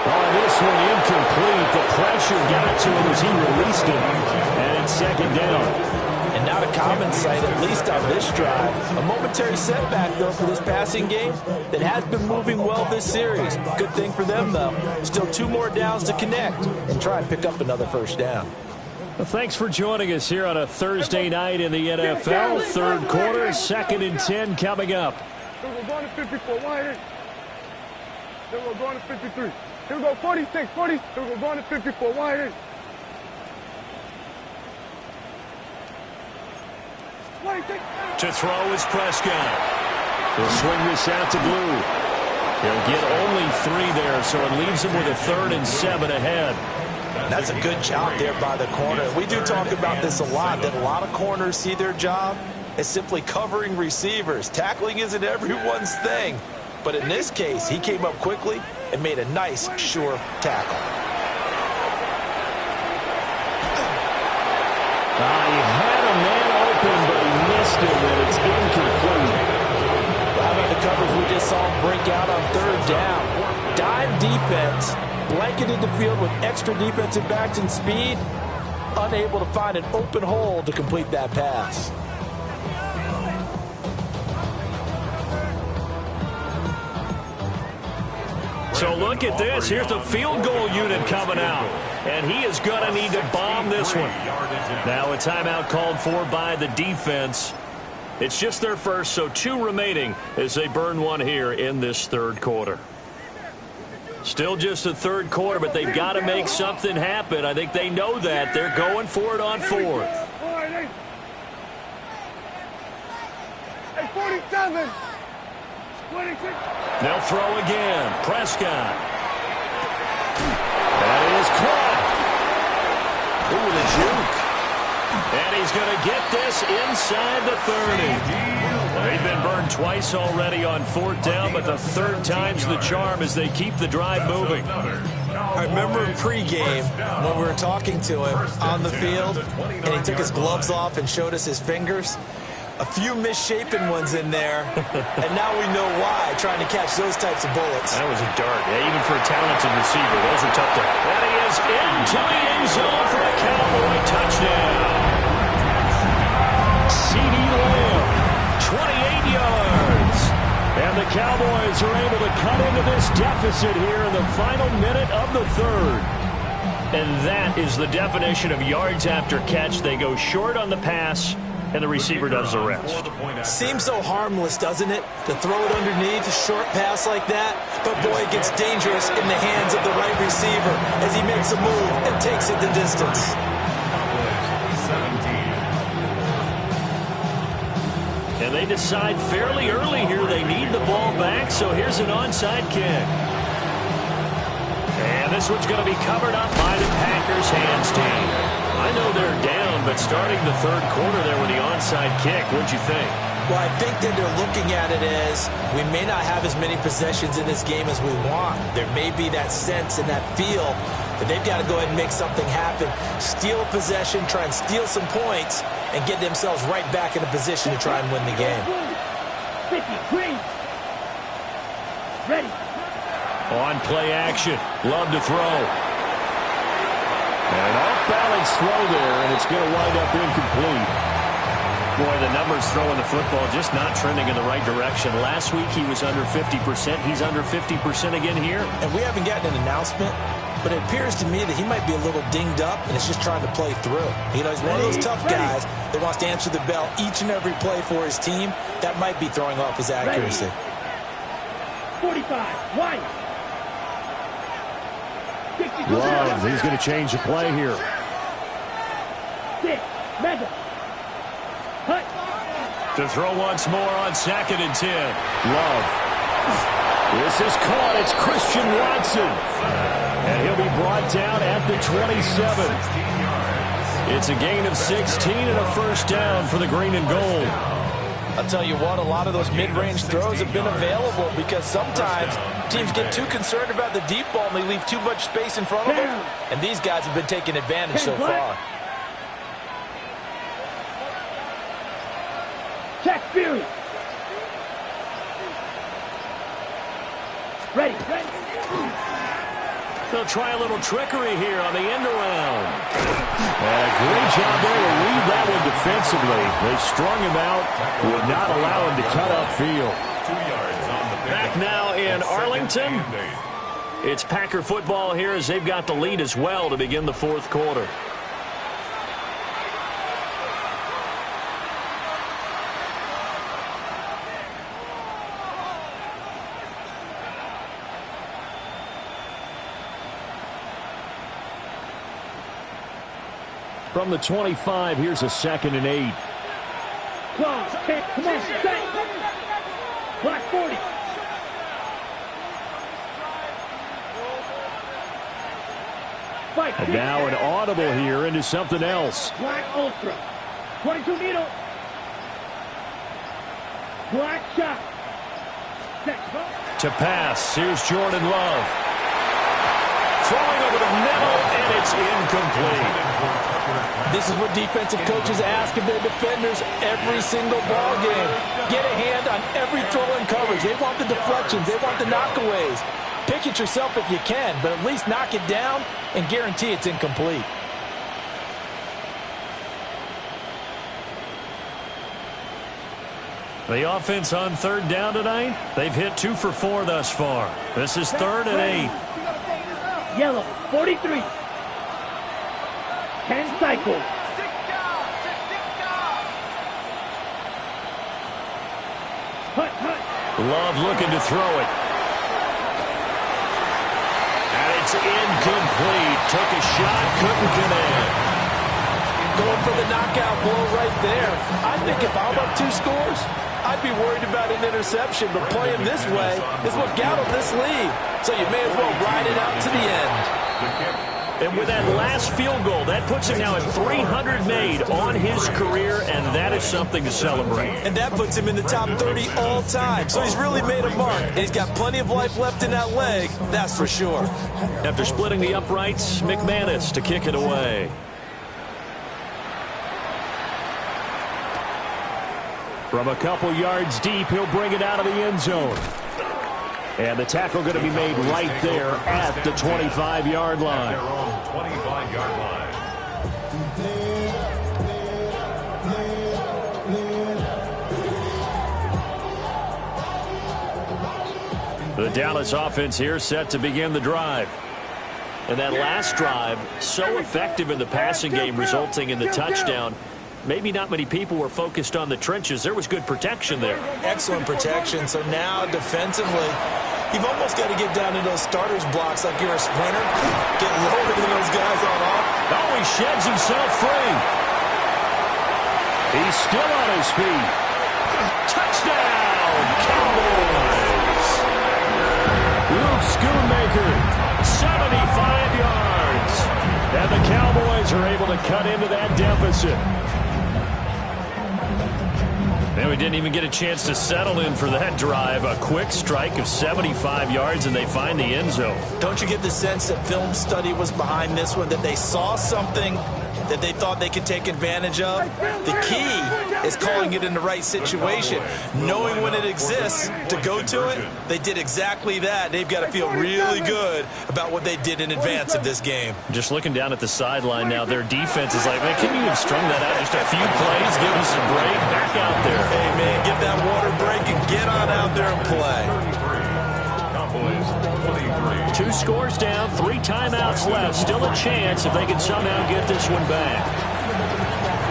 Oh, this one incomplete. The pressure got to him as he released it. And it's second down. And not a common sight, at least on this drive. A momentary setback, though, for this passing game that has been moving well this series. Good thing for them, though. Still 2 more downs to connect and try and pick up another first down. Well, thanks for joining us here on a Thursday night in the NFL. Third quarter, 2nd and 10 coming up. Here we go, going to 54. Here we go, going to 53. Here we go, 46, 40. Here we go, going to 54. Here. To throw is Prescott. He'll swing this out to Blue. He'll get only 3 there, so it leaves him with a 3rd and 7 ahead. That's a good job there by the corner. We do talk about this a lot, that a lot of corners see their job as simply covering receivers. Tackling isn't everyone's thing. But in this case, he came up quickly and made a nice, sure tackle. He had a man open, but he missed it, and it's incomplete. How about the coverage we just saw break out on 3rd down? Dime defense, blanketed the field with extra defensive backs and speed, unable to find an open hole to complete that pass. So look at this. Here's the field goal unit coming out. And he is going to need to bomb this one. Now a timeout called for by the defense. It's just their first, so 2 remaining as they burn one here in this 3rd quarter. Still just the 3rd quarter, but they've got to make something happen. I think they know that. They're going for it on 4th. Hey, 47. 26. They'll throw again. Prescott. That is caught. Ooh, the juke. And he's going to get this inside the 30. They've been burned twice already on 4th down, but the 3rd time's the charm as they keep the drive moving. I remember in pregame when we were talking to him on the field, and he took his gloves off and showed us his fingers. A few misshapen ones in there, and now we know why, trying to catch those types of bullets. That was a dart. Yeah, even for a talented receiver, those are tough to... And he is into the end zone for a Cowboy touchdown. C.D. Lamb, 28 yards. And the Cowboys are able to cut into this deficit here in the final minute of the 3rd. And that is the definition of yards after catch. They go short on the pass, and the receiver does the rest. Seems so harmless, doesn't it? To throw it underneath, a short pass like that. But, boy, it gets dangerous in the hands of the right receiver as he makes a move and takes it the distance. And they decide fairly early here they need the ball back, so here's an onside kick. And this one's going to be covered up by the Packers hands team. I know they're down, but starting the 3rd quarter there with the onside kick, what'd you think? Well, I think that they're looking at it as we may not have as many possessions in this game as we want. There may be that sense and that feel that they've got to go ahead and make something happen. Steal a possession, try and steal some points, and get themselves right back in a position to try and win the game. 53. Ready. On play action. Love to throw. And an off-balance throw there, and it's going to wind up incomplete. Boy, the numbers throwing the football just not trending in the right direction. Last week he was under 50%. He's under 50% again here. And we haven't gotten an announcement, but it appears to me that he might be a little dinged up and is just trying to play through. You know, he's one of those tough guys that wants to answer the bell each and every play for his team. That might be throwing off his accuracy. 45, wide. Love, he's going to change the play here. 6, Madden. To throw once more on 2nd and 10. Love. This is caught. It's Christian Watson. And he'll be brought down at the 27. It's a gain of 16 and a 1st down for the green and gold. I'll tell you what, a lot of those mid-range throws have been available because sometimes teams get too concerned about the deep ball and they leave too much space in front of them. And these guys have been taking advantage so far. Check Fury. Ready. They'll try a little trickery here on the end around. And a great job there to read that one defensively. They strung him out, would not allow him to cut upfield. 2 yards on the Back now in Arlington. It's Packer football here as they've got the lead as well to begin the 4th quarter. From the 25, here's a 2nd and 8. Come on, set. Black 40. Fight. And now an audible here into something else. Black Ultra. 22 needle. Black shot. Set. To pass, here's Jordan Love. Throwing over the middle, and it's incomplete. This is what defensive coaches ask of their defenders every single ball game. Get a hand on every throw in coverage. They want the deflections. They want the knockaways. Pick it yourself if you can, but at least knock it down and guarantee it's incomplete. The offense on 3rd down tonight, they've hit 2 for 4 thus far. This is 3rd and 8. Yellow, 43. 10 cycles. Hut. Love looking to throw it. And it's incomplete. Took a shot, couldn't connect. Going for the knockout blow right there. I think if I'm up 2 scores, I'd be worried about an interception, but playing this way is what got him this lead. So you may as well ride it out to the end. The kick And with that last field goal, that puts him now at 300 made on his career, and that is something to celebrate. And that puts him in the top 30 all time. So he's really made a mark, and he's got plenty of life left in that leg, that's for sure. After splitting the uprights, McManus to kick it away. From a couple yards deep, he'll bring it out of the end zone. And the tackle going to be made right there at the 25-yard line. 25-yard line. The Dallas offense here set to begin the drive. And that last drive, so effective in the passing game, resulting in the touchdown. Maybe not many people were focused on the trenches. There was good protection there. Excellent protection. So now defensively, you've almost got to get down to those starters blocks like you're a sprinter. Get lower than those guys on off. Oh, he sheds himself free. He's still on his feet. Touchdown, Cowboys. Luke Schoonmaker, 75 yards. And the Cowboys are able to cut into that deficit. And we didn't even get a chance to settle in for that drive. A quick strike of 75 yards, and they find the end zone. Don't you get the sense that film study was behind this one, that they saw something that they thought they could take advantage of? The key is calling it in the right situation, knowing when it exists to go to it. They did exactly that. They've got to feel really good about what they did in advance of this game. Just looking down at the sideline now, their defense is like, man, can you have strung that out just a few plays? Give us a break. Back out there. Hey, man, give that water break and get on out there and play. Cowboys 23. 2 scores down, 3 timeouts left. Still a chance if they can somehow get this one back.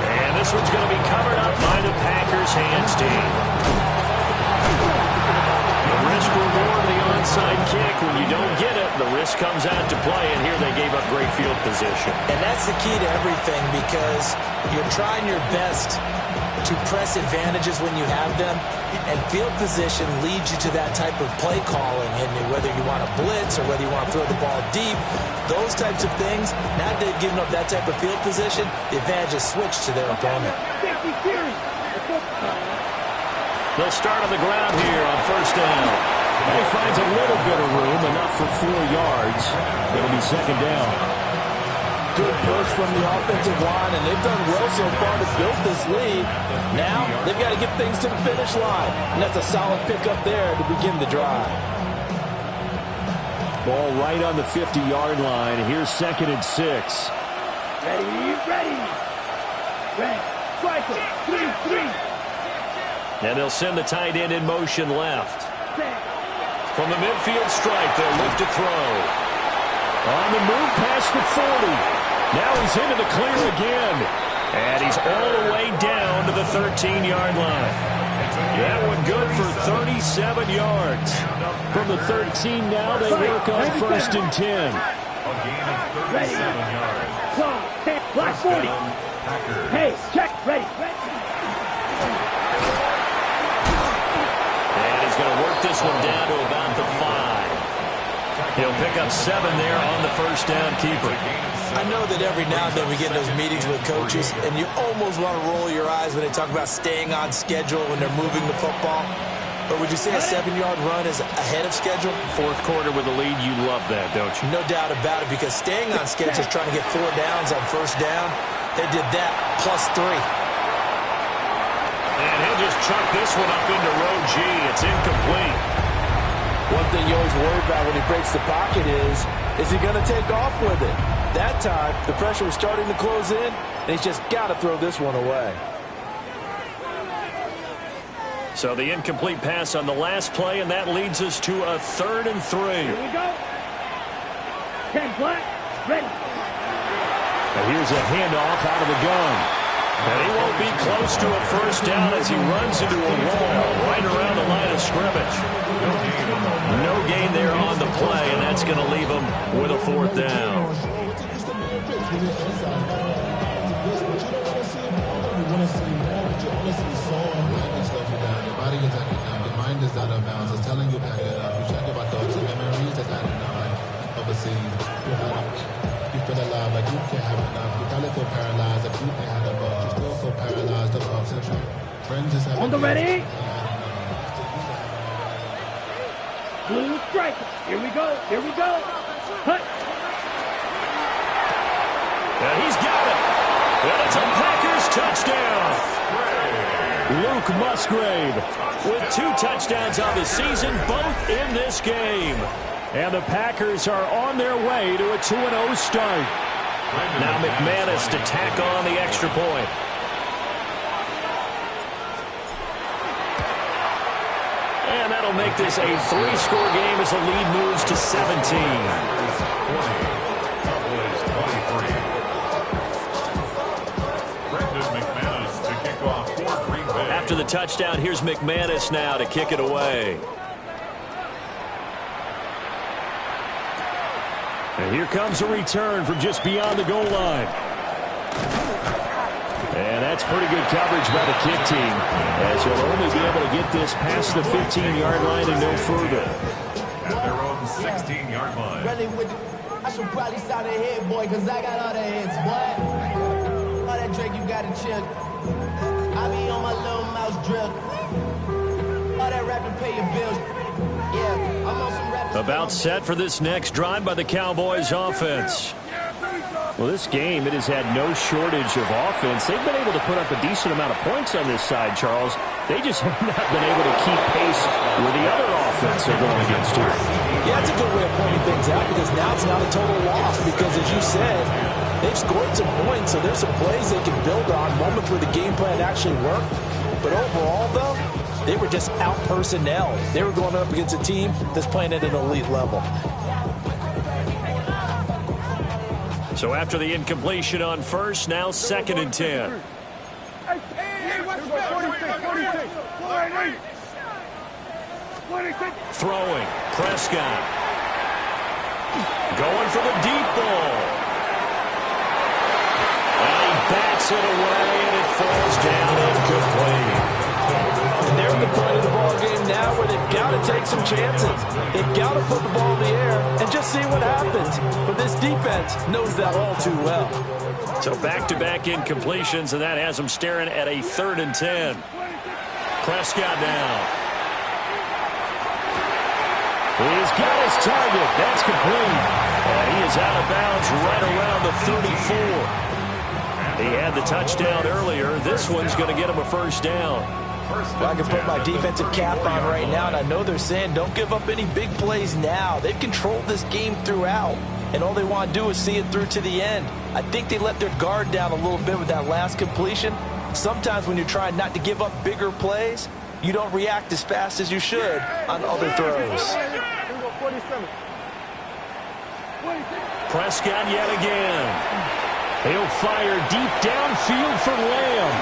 And this one's going to be covered up by the Packers hands team. The risk reward of the onside kick. When you don't get it, the risk comes out to play, and here they gave up great field position. And that's the key to everything, because you're trying your best to press advantages when you have them, and field position leads you to that type of play calling. And whether you want to blitz or whether you want to throw the ball deep, those types of things, now that they've given up that type of field position, the advantage is switched to their opponent. They'll start on the ground here on first down. He finds a little bit of room, enough for 4 yards. It'll be second down. Good push from the offensive line, and they've done well so far to build this lead. Now, they've got to get things to the finish line, and that's a solid pickup there to begin the drive. Ball right on the 50-yard line. Here's 2nd and 6. Ready. Striker, 3-3. And they'll send the tight end in motion left. From the midfield stripe, they'll look to throw. On the move past the 40. Now he's into the clear again. And he's all the way down to the 13-yard line. That one good for 37 yards. From the 13 now, they work on 1st and 10. A gain of 37 yards. Block 40. Hey, check. Ready. And he's going to work this one down to about the 5. He'll pick up 7 there on the first down keeper. I know that every now and then we get in those meetings with coaches, and you almost want to roll your eyes when they talk about staying on schedule when they're moving the football. But would you say a 7-yard run is ahead of schedule? 4th quarter with a lead, you love that, don't you? No doubt about it, because staying on schedule is trying to get 4 downs on first down. They did that plus 3. And he'll just chuck this one up into row G. It's incomplete. One thing you always worry about when he breaks the pocket is he going to take off with it? That time, the pressure was starting to close in, and he's just got to throw this one away. So the incomplete pass on the last play, and that leads us to a 3rd and 3. Here we go. 10 black. Ready. And here's a handoff out of the gun. And he won't be close to a first down as he runs into a wall right around the line of scrimmage. No gain there on the play, and that's going to leave him with a 4th down. You feel On the ready. Blue strike. Here we go. Here we go. Cut. And he's got it. And it's a Packers touchdown. Luke Musgrave with 2 touchdowns on the season, both in this game. And the Packers are on their way to a 2-0 start. Now McManus to tack on the extra point. And that'll make this a 3-score game as the lead moves to 17. After the touchdown, here's McManus now to kick it away. And here comes a return from just beyond the goal line. And that's pretty good coverage by the kick team, as he'll only be able to get this past the 15-yard line and no further. At their own 16-yard line. I should probably sound a head, boy, because I got all the heads, boy. All that Drake, you got to chill. I be on my little mouse drill. All that rapping, pay your bills. Yeah, I'm on some rap. About set for this next drive by the Cowboys offense. Well, this game, it has had no shortage of offense. They've been able to put up a decent amount of points on this side, Charles. They just have not been able to keep pace with the other offense they're going against here. Yeah, it's a good way of pointing things out because now it's not a total loss because, as you said, they've scored some points, so there's some plays they can build on, moments where the game plan actually worked. But overall, though, they were just out personnel. They were going up against a team that's playing at an elite level. So after the incompletion on first, now 2nd and 10. Throwing, Prescott. Going for the deep ball. And he bats it away, and it falls down incomplete. And they're at the point of the ball game now where they've got to take some chances. They've got to put the ball in the air and just see what happens. But this defense knows that all too well. So back-to-back incompletions, and that has them staring at a 3rd and 10. Prescott now. He's got his target. That's complete. And he is out of bounds right around the 34. He had the touchdown earlier. This one's going to get him a first down. Well, I can put my defensive cap on right now, and I know they're saying don't give up any big plays now. They've controlled this game throughout, and all they want to do is see it through to the end. I think they let their guard down a little bit with that last completion. Sometimes when you're trying not to give up bigger plays, you don't react as fast as you should on other throws. Prescott yet again. He'll fire deep downfield for Lamb.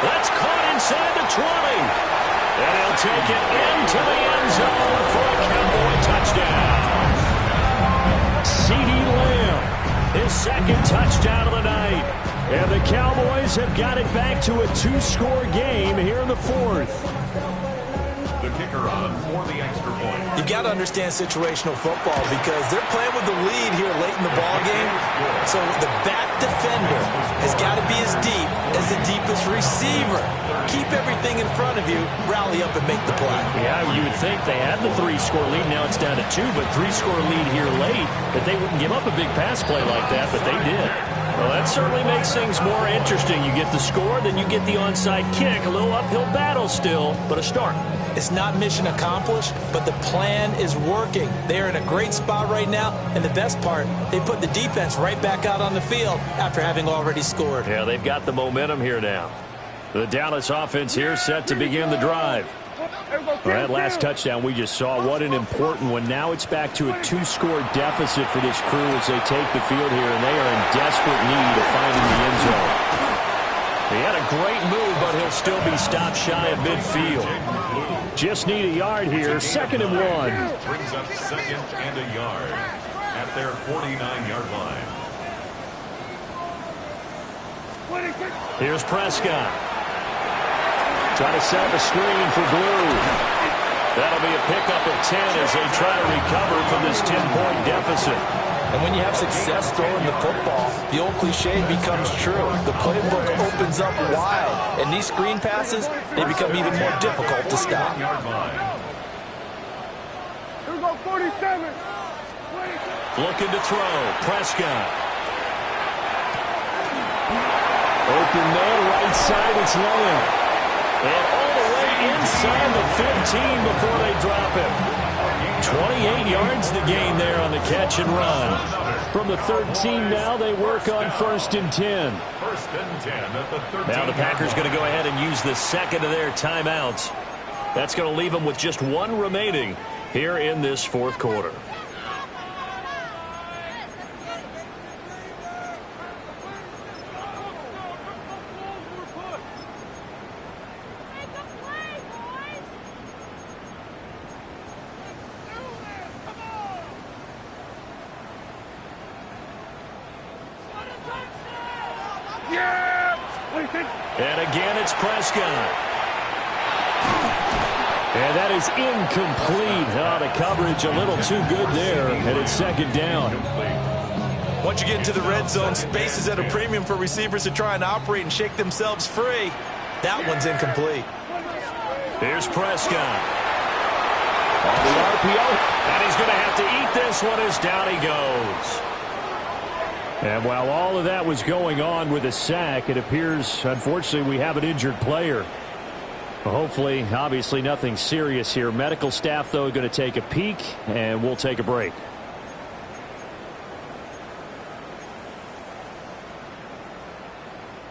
That's caught inside the 20. And he'll take it into the end zone for a Cowboy touchdown. CeeDee Lamb, his 2nd touchdown of the night. And the Cowboys have got it back to a 2-score game here in the 4th. The kicker on for the extra point. You got to understand situational football because they're playing with the lead here late in the ball game. So the back defender has got to be as deep as the deepest receiver. Keep everything in front of you, rally up and make the play. Yeah, you would think they had the 3-score lead. Now it's down to 2, but 3-score lead here late, that they wouldn't give up a big pass play like that, but they did. Well, that certainly makes things more interesting. You get the score, then you get the onside kick. A little uphill battle still, but a start. It's not mission accomplished, but the plan is working. They're in a great spot right now, and the best part, they put the defense right back out on the field after having already scored. Yeah, they've got the momentum here now. The Dallas offense here set to begin the drive. Well, that last touchdown we just saw, what an important one. Now it's back to a 2-score deficit for this crew as they take the field here, and they are in desperate need of finding the end zone. He had a great move, but he'll still be stopped shy of midfield. Just need a yard here, 2nd and 1. Brings up 2nd and a yard at their 49-yard line. Here's Prescott. Trying to set up a screen for Blue. That'll be a pickup of 10 as they try to recover from this 10-point deficit. And when you have success throwing the football, the old cliche becomes true. The playbook opens up wide, and these screen passes, they become even more difficult to stop. Here we go, 47. Looking to throw. Prescott. Open man, right side, it's Lowen. And all the way inside the 15 before they drop him. 28 yards the gain there on the catch and run. From the 13 now, they work on 1st and 10. First and 10 at the 13. Now the Packers going to go ahead and use the second of their timeouts. That's going to leave them with just one remaining here in this fourth quarter. And again, it's Prescott. And that is incomplete. Oh, the coverage a little too good there, and it's second down. Once you get into the red zone, space is at a premium for receivers to try and operate and shake themselves free. That one's incomplete. Here's Prescott. On the RPO, and he's going to have to eat this one as down he goes. And while all of that was going on with a sack, it appears, unfortunately, we have an injured player. Hopefully, obviously, nothing serious here. Medical staff, though, going to take a peek, and we'll take a break.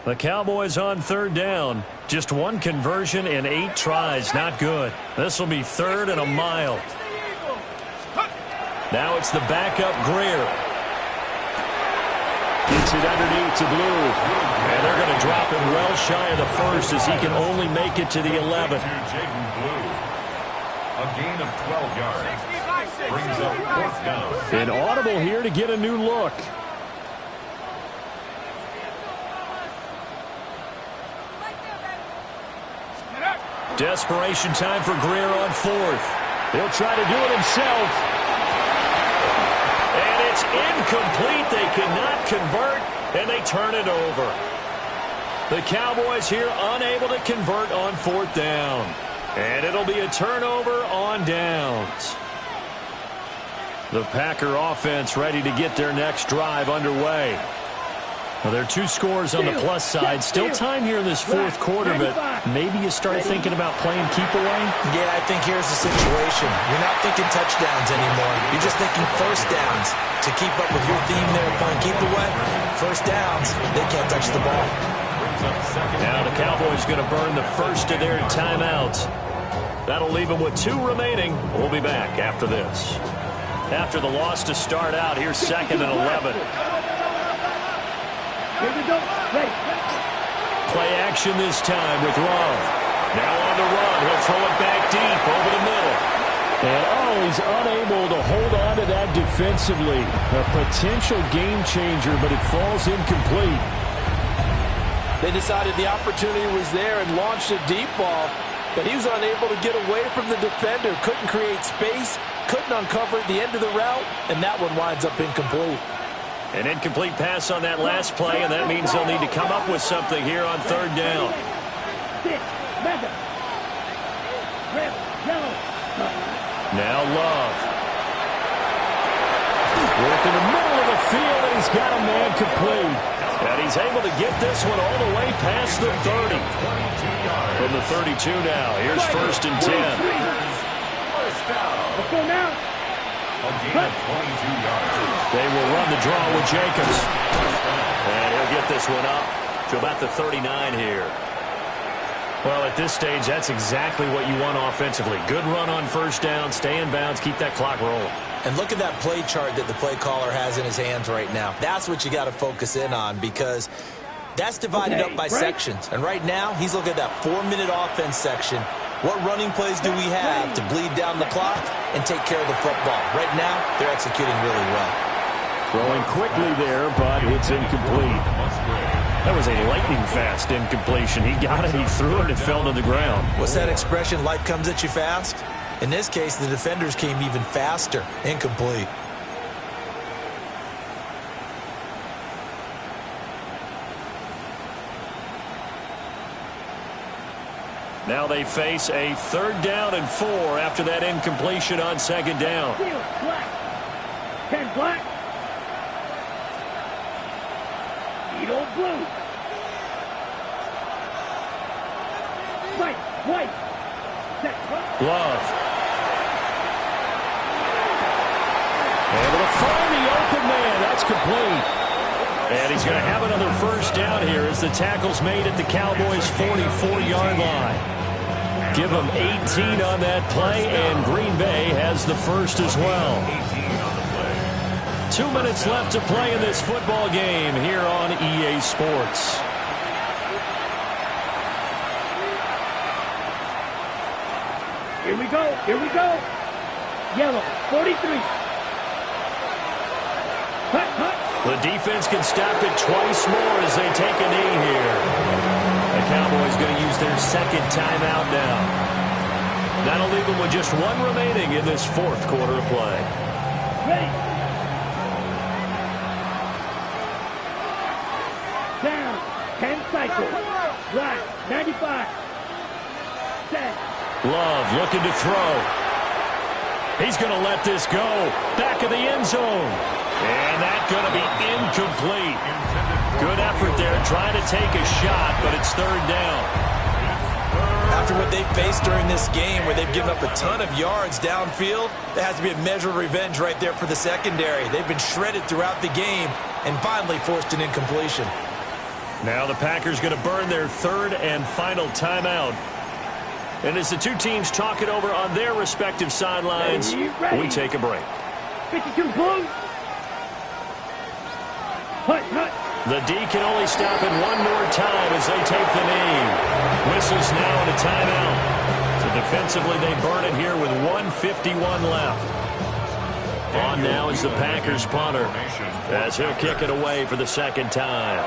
The Cowboys on third down. Just one conversion in 8 tries. Not good. This will be 3rd and a mile. Now it's the backup Greer. Gets it underneath to Blue. And they're going to drop him well shy of the 1st as he can only make it to the 11th. A gain of 12 yards. Brings up 4th down. An audible here to get a new look. Desperation time for Greer on 4th. He'll try to do it himself. And it's incomplete. They cannot convert, and they turn it over. The Cowboys here unable to convert on 4th down. And it'll be a turnover on downs. The Packer offense ready to get their next drive underway. Well, there are 2 scores on the plus side. Still time here in this 4th quarter, but maybe you start thinking about playing keep away? Yeah, I think here's the situation. You're not thinking touchdowns anymore. You're just thinking first downs. To keep up with your theme there, playing keep away, first downs, they can't touch the ball. Now the Cowboys going to burn the first of their timeouts. That'll leave them with 2 remaining. We'll be back after this. After the loss to start out, here's 2nd and 11. Here we go. Ready. Play action this time with Love. Now on the run. He'll throw it back deep over the middle. And he's unable to hold on to that defensively. A potential game changer, but it falls incomplete. They decided the opportunity was there and launched a deep ball, but he was unable to get away from the defender. Couldn't create space, couldn't uncover the end of the route, and that one winds up incomplete. An incomplete pass on that last play, and that means they'll need to come up with something here on 3rd down. Now Love. Working the middle of the field, and he's got a man complete. And he's able to get this one all the way past the 30. From the 32 now, here's 1st and 10. Let's go now. A gain of 22 yards. They will run the draw with Jacobs. And he'll get this one up to about the 39 here. Well, at this stage, that's exactly what you want offensively. Good run on 1st down, stay in bounds, keep that clock rolling. And look at that play chart that the play caller has in his hands right now. That's what you got to focus in on, because that's divided up by sections. And right now, he's looking at that 4-minute offense section. What running plays do we have to bleed down the clock and take care of the football? Right now, they're executing really well. Throwing quickly there, but it's incomplete. That was a lightning-fast incompletion. He got it, he threw it, it fell to the ground. What's that expression, life comes at you fast? In this case, the defenders came even faster. Incomplete. Now they face a 3rd down and 4 after that incompletion on 2nd down. Black. 10 black. Edo blue. White. Glove. Able to find the open man. That's complete. And he's going to have another 1st down here as the tackle's made at the Cowboys' 44-yard line. Give them 18 on that play, and Green Bay has the 1st as well. 2 minutes left to play in this football game here on EA Sports. Here we go. Yellow, 43. Cut. The defense can stop it twice more as they take a knee here. The Cowboys going to use their 2nd timeout now. That'll leave them with just 1 remaining in this 4th quarter of play. Ready. Down. 10 cycles. Right. 95. Set. Love looking to throw. He's going to let this go. Back of the end zone. And that's going to be incomplete. Good effort there trying to take a shot, but it's 3rd down. After what they've faced during this game where they've given up a ton of yards downfield, there has to be a measure of revenge right there for the secondary. They've been shredded throughout the game and finally forced an incompletion. Now the Packers going to burn their 3rd and final timeout. And as the 2 teams talk it over on their respective sidelines, we take a break. 52 blue. Hut. The D can only stop it 1 more time as they take the knee. Whistles now and a timeout. So defensively they burn it here with 1:51 left. On now is the Packers punter as he'll kick it away for the 2nd time.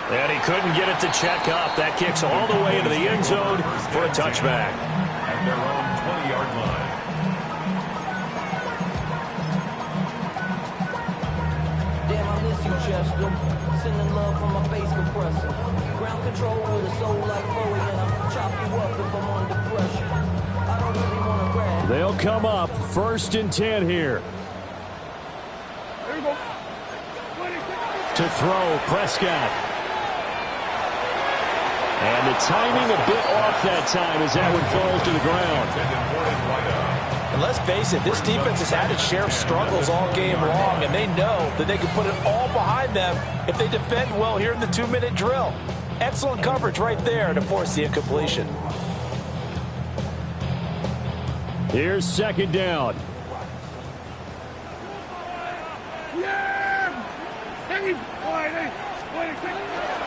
And he couldn't get it to check up. That kicks all the way into the end zone for a touchback. At their own 20-yard line. Damn, I miss you, Chester. Sending love from my face compressor. Ground control with a soul like Chloe, and I'll chop you up if I'm under pressure. I don't really want to grab. They'll come up 1st and 10 here. There you go. To throw, Prescott. And the timing a bit off that time as that one falls to the ground. And let's face it, this defense has had its share of struggles all game long, and they know that they can put it all behind them if they defend well here in the 2-minute drill. Excellent coverage right there to force the incompletion. Here's 2nd down.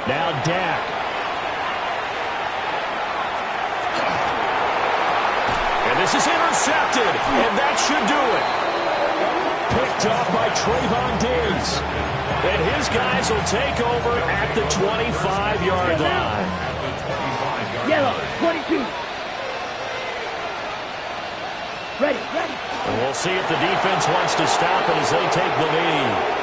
Now Dak. And this is intercepted, and that should do it. Picked off by Trayvon Diggs. And his guys will take over at the 25-yard line. Yellow, 22. Ready. And we'll see if the defense wants to stop it as they take the lead.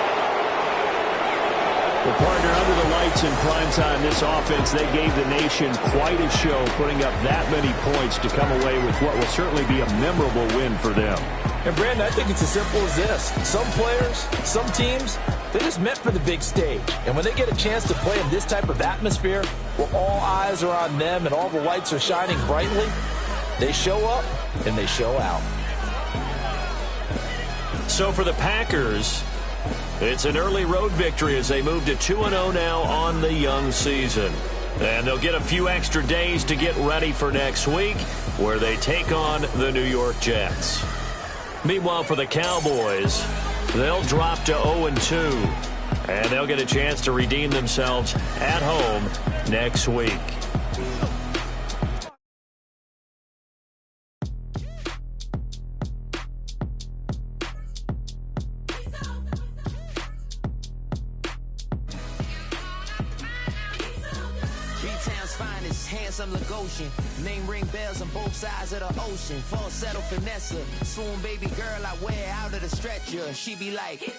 Well, partner, under the lights in primetime, this offense, they gave the nation quite a show, putting up that many points to come away with what will certainly be a memorable win for them. And, Brandon, I think it's as simple as this. Some players, some teams, they're just meant for the big stage. And when they get a chance to play in this type of atmosphere, where all eyes are on them and all the lights are shining brightly, they show up and they show out. So for the Packers, it's an early road victory as they move to 2-0 now on the young season. And they'll get a few extra days to get ready for next week, where they take on the New York Jets. Meanwhile, for the Cowboys, they'll drop to 0-2, and they'll get a chance to redeem themselves at home next week. Name ring bells on both sides of the ocean. Falsetto finesse, swoon baby girl I wear out of the stretcher. She be like, you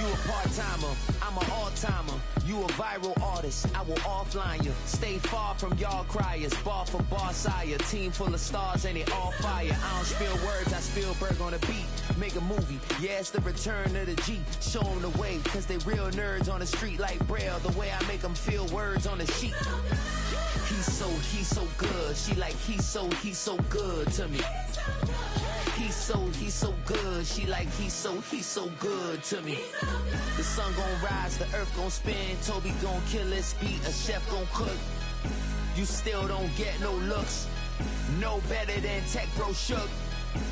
a part-timer, I'm an all-timer. You a viral artist, I will offline you. Stay far from y'all criers. Bar for bar sire. Team full of stars and they all fire. I don't spill words, I Spielberg on a beat. Make a movie, yeah, it's the return of the G. Show them the way, cause they real nerds on the street like Braille. The way I make them feel words on the sheet. He's so good. She like, he's so good to me. He's so good. She like, he's so good to me. The sun gon' rise, the earth gon' spin. Toby gon' kill this beat, a chef gon' cook. You still don't get no looks. No better than Tech Bro Shook.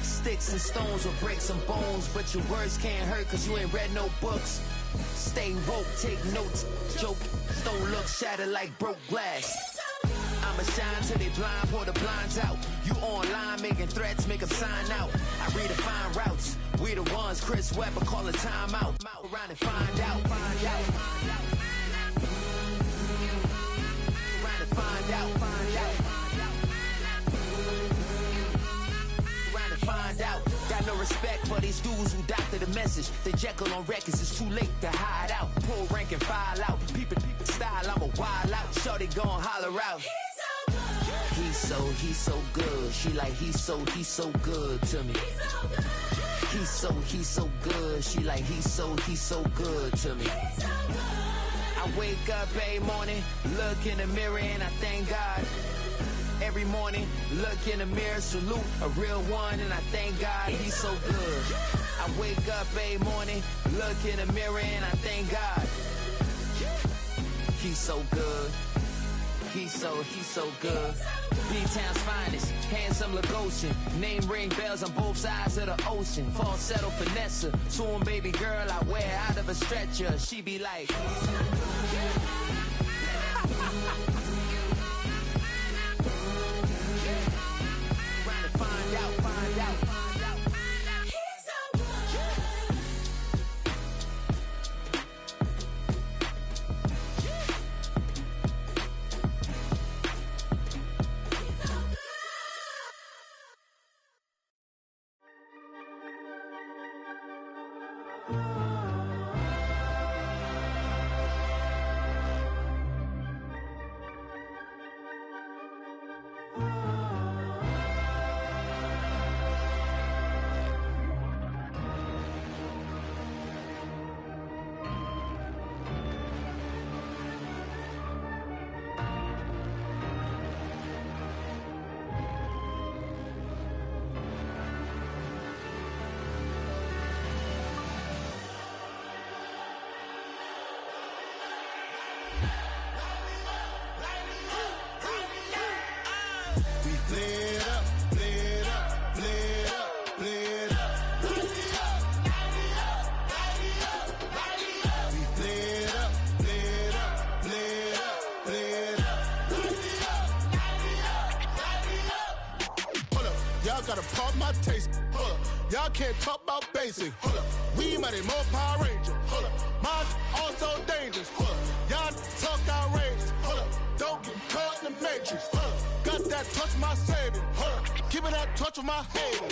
Sticks and stones will break some bones, but your words can't hurt cause you ain't read no books. Stay woke, take notes, joke. Don't look shattered like broke glass. I'ma shine till they blind, pour the blinds out. You online making threats, make them sign out. I redefine routes. We the ones Chris Webber call a timeout. Around and find out. Around and find out. Around and find out. Got no respect for these dudes who doctor the message. They Jekyll on records, it's too late to hide out. Pull rank and file out. People style, I'm a wild out. Shorty gon' holler out. He's so good. She like, he's so good to me. He's so good. She like, he's so good to me. I wake up every morning, look in the mirror and I thank God. Every morning, look in the mirror, salute a real one and I thank God he's so good. I wake up every morning, look in the mirror and I thank God. He's so good. He's so good. B-Town's finest, handsome Lagosian. Name ring bells on both sides of the ocean. Falsetto finesse, swoon baby girl I wear out of a stretcher. She be like, trying to find out. Gotta pop my taste. Y'all can't talk about basic. We mighty more Power Ranger. Mine also dangerous. Y'all talk outrageous. Don't get caught in the matrix. Got that touch my savior. Keeping that touch with my hater.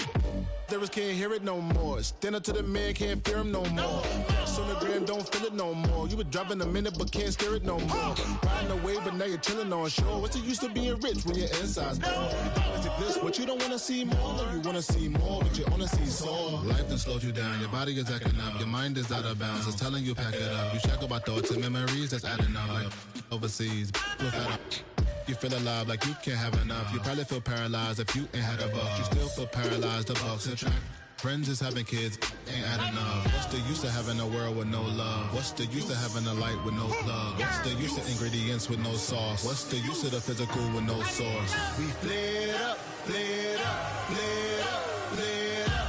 Lyrics can't hear it no more. Stand up to the man, can't fear him no more. Sonogram don't feel it no more. You were driving a minute but can't steer it no more. Riding away but now you're chilling on shore. What's the use of being rich when your inside's poor? Is it this what you don't wanna see more? No, you wanna see more but you wanna see sore. Life done slowed you down, your body is acting up. Your mind is out of bounds, it's telling you pack it up. You shackle by thoughts and memories that's adding up. Like overseas, you feel alive like you can't have enough. You probably feel paralyzed if you ain't had a buck. You still feel paralyzed, the bucks attract. Friends is having kids, ain't adding up. What's the use of having a world with no love? What's the use of having a light with no plug? What's the use of ingredients with no sauce? What's the use of the physical with no source? We flared up, flared up, flared up, flared up.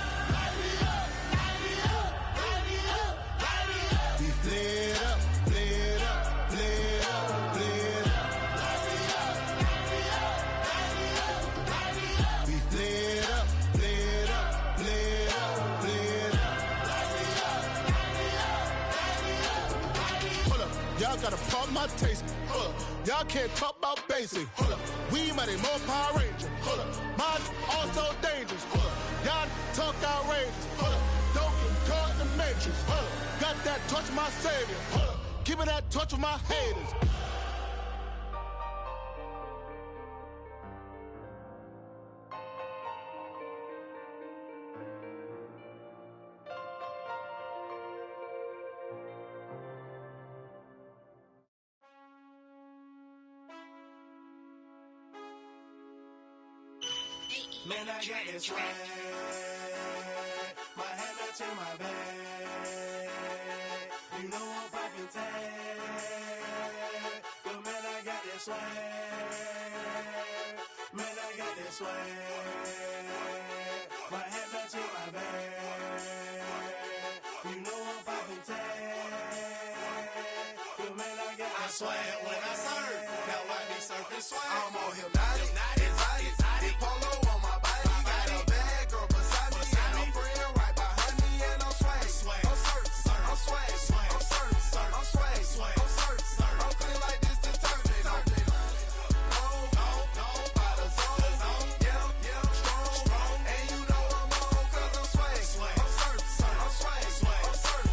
We flared up, flared up, flared up, flared up. We flared up, flared up, flared up, flared up. Hold up, y'all gotta pardon my taste. Hold up, y'all can't talk about basic. Hold up, we mighty more Power Ranger. Hold up, mine also dangerous. Hold up, y'all talk outrageous. Hold up, don't get caught in the matrix. Hold up, got that touch my savior. Hold up. keeping that touch with my haters. Man, I got this swag. My head matching my bag. You know I'm poppin' tag. But man, I got this swag. Man, I got this swag. My head matching my bag. You know I'm poppin' tag. But man, I got this swag. I swear when I serve, now I be surfing swag. I'm on hypnotic, exotic, polo on my body. Got a bad girl beside me, and I'm friend right behind me, and I'm swag. I'm swag, I'm swag, I'm swag, I'm swag, I'm swag, I'm clean like this detergent. No, by the zone, yeah, strong, and you know I'm on 'cause I'm swag. I'm swag, I'm swag, I'm swag,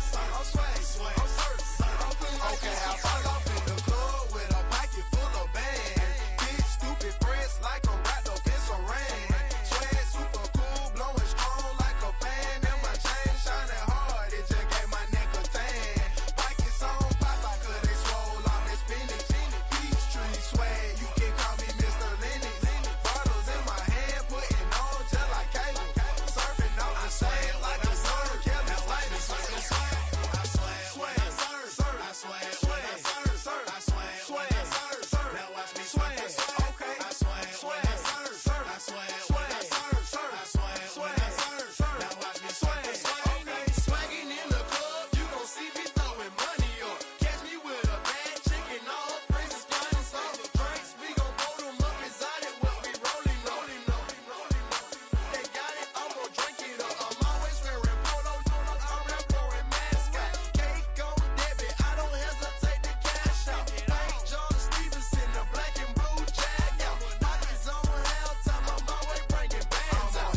I'm clean like this. Okay, I fall off in the club with a pocket full of bags. Big stupid friends like I'm wrapped up in saran. Swag super cool, blowing strong like a fan. And my chain shining hard, it just gave my neck a tan. Pockets on pop, 'cause they swole off that spinach. Peachtree swag, you can call me Mr. Lennox. Bottles in my hand, putting on just like cable. Surfing on the sand like a surf. Kelly Slater, surfing swag. I swag, I swag, I swag, I swag, now watch me swag. Okay, I swag, I swag, I swag, now watch me swag. Okay, swagging in the club, you gon' see me throwing money up. Catch me with a bad chicken, all friends is flying some drinks. We gon' blow them up exotic, what we rolling. They got it, I'm gon' drink it up. I'm always wearing polo, I'm rap pouring mascot. Cake on debit, I don't hesitate to cash out. Thank John Stevenson, the black and blue jag out. Pockets on hell time, I'm always bringing bands out.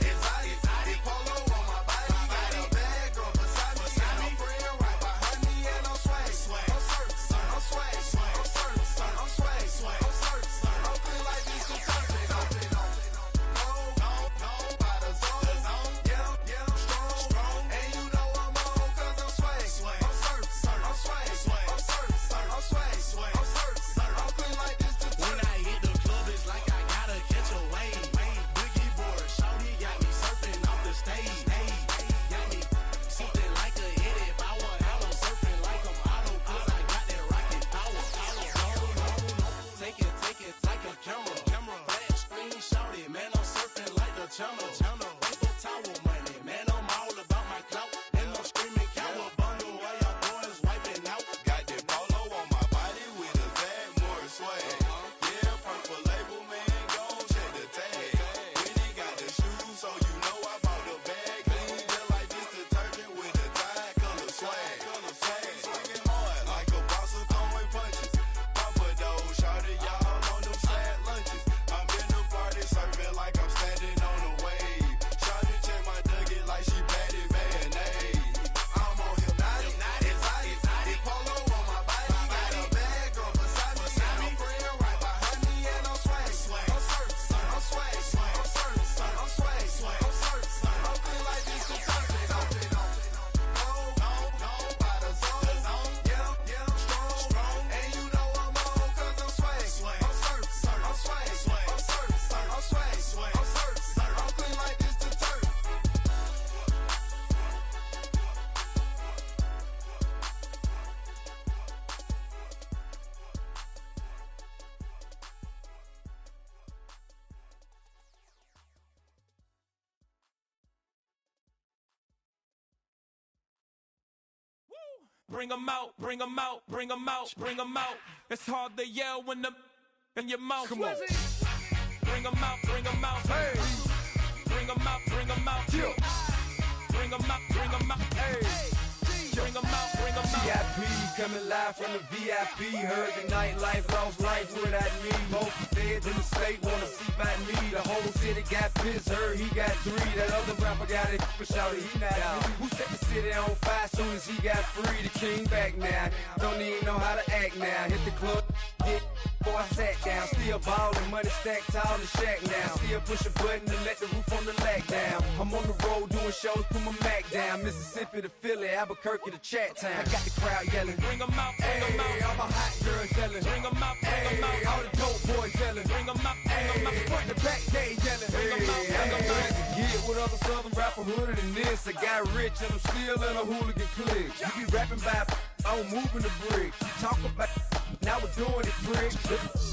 Exotic, polo on my body. Got a bad girl beside me, and I'm friend right behind me, and I'm swag. I'm swag, I'm clean like this detergent. No, by the zone, yeah, strong, and you know I'm on 'cause I'm swag. I'm swag, I'm clean like this detergent. When I hit the club, it's like I gotta catch a wave. Boogie board, shawty got me surfing off the stage. Got me something like a hit power. How I'm surfing like I'm auto, 'cause I got that rocket power. Take it, like a camera. Flash screen, shawty, man, I'm surfing like the channel. Paper towel money, man, I'm all about my clout. And I'm screaming cowabunga while y'all boys wiping out. Got that polo on my body with a Zag more swag. Yeah, purple label, man, gon' check the tag. When he got the shoes, so you know I bought the bag. Clean just like this detergent with a tie color swag. Swinging hard like a boss of throwing punches. Papa though, shawty, y'all on them sad lunches. I'm in the party surfing like I'm standing on a wave. Shawty check my nugget like she batted mayonnaise. I'm on hypnotic, exotic, polo on my body. Got a bad girl beside me, and I'm friend right behind me, and I'm swag. I'm swag, I'm clean like this detergent. No, by the zone, yeah, strong, and you know I'm on 'cause I'm swag. I'm swag, I'm clean like this detergent. Bring 'em out, bring 'em out, bring 'em out, bring 'em out. It's hard to yell when the in your mouth. Come on. Bring 'em out, bring 'em out. Hey. Bring 'em out, bring 'em out. Yeah. Bring 'em out, bring 'em out. Hey. Bring 'em out, bring 'em out. coming live from the VIP. Heard the nightlife, lost life without me. Most feds in the state wanna see by me. The whole city got pissed, heard he got 3. That other rapper got it, but shouted he not out. Who set the city on fire soon as he got free? The king back now, don't even know how to act now. Hit the club, get before I sat down. Still ballin', money stacked tall in the shack now. Still push a button and let the roof on the lag down. I'm on the road doing shows, put my Mac down. Mississippi to Philly, Albuquerque to Chat Town. I got the crowd yelling, Bring 'em out, bring 'em out. All my hot girls yelling, Bring 'em out, bring 'em out. all the dope boys yelling, Bring 'em out, bring 'em out. front to back, they yelling. Bring 'em out, bring 'em out. Good as it get with other southern rapper hooded than this. I got rich and I'm still in a hooligan clique. You be rapping by, I'm moving the bricks. You talk about, now we're doing it, bricks.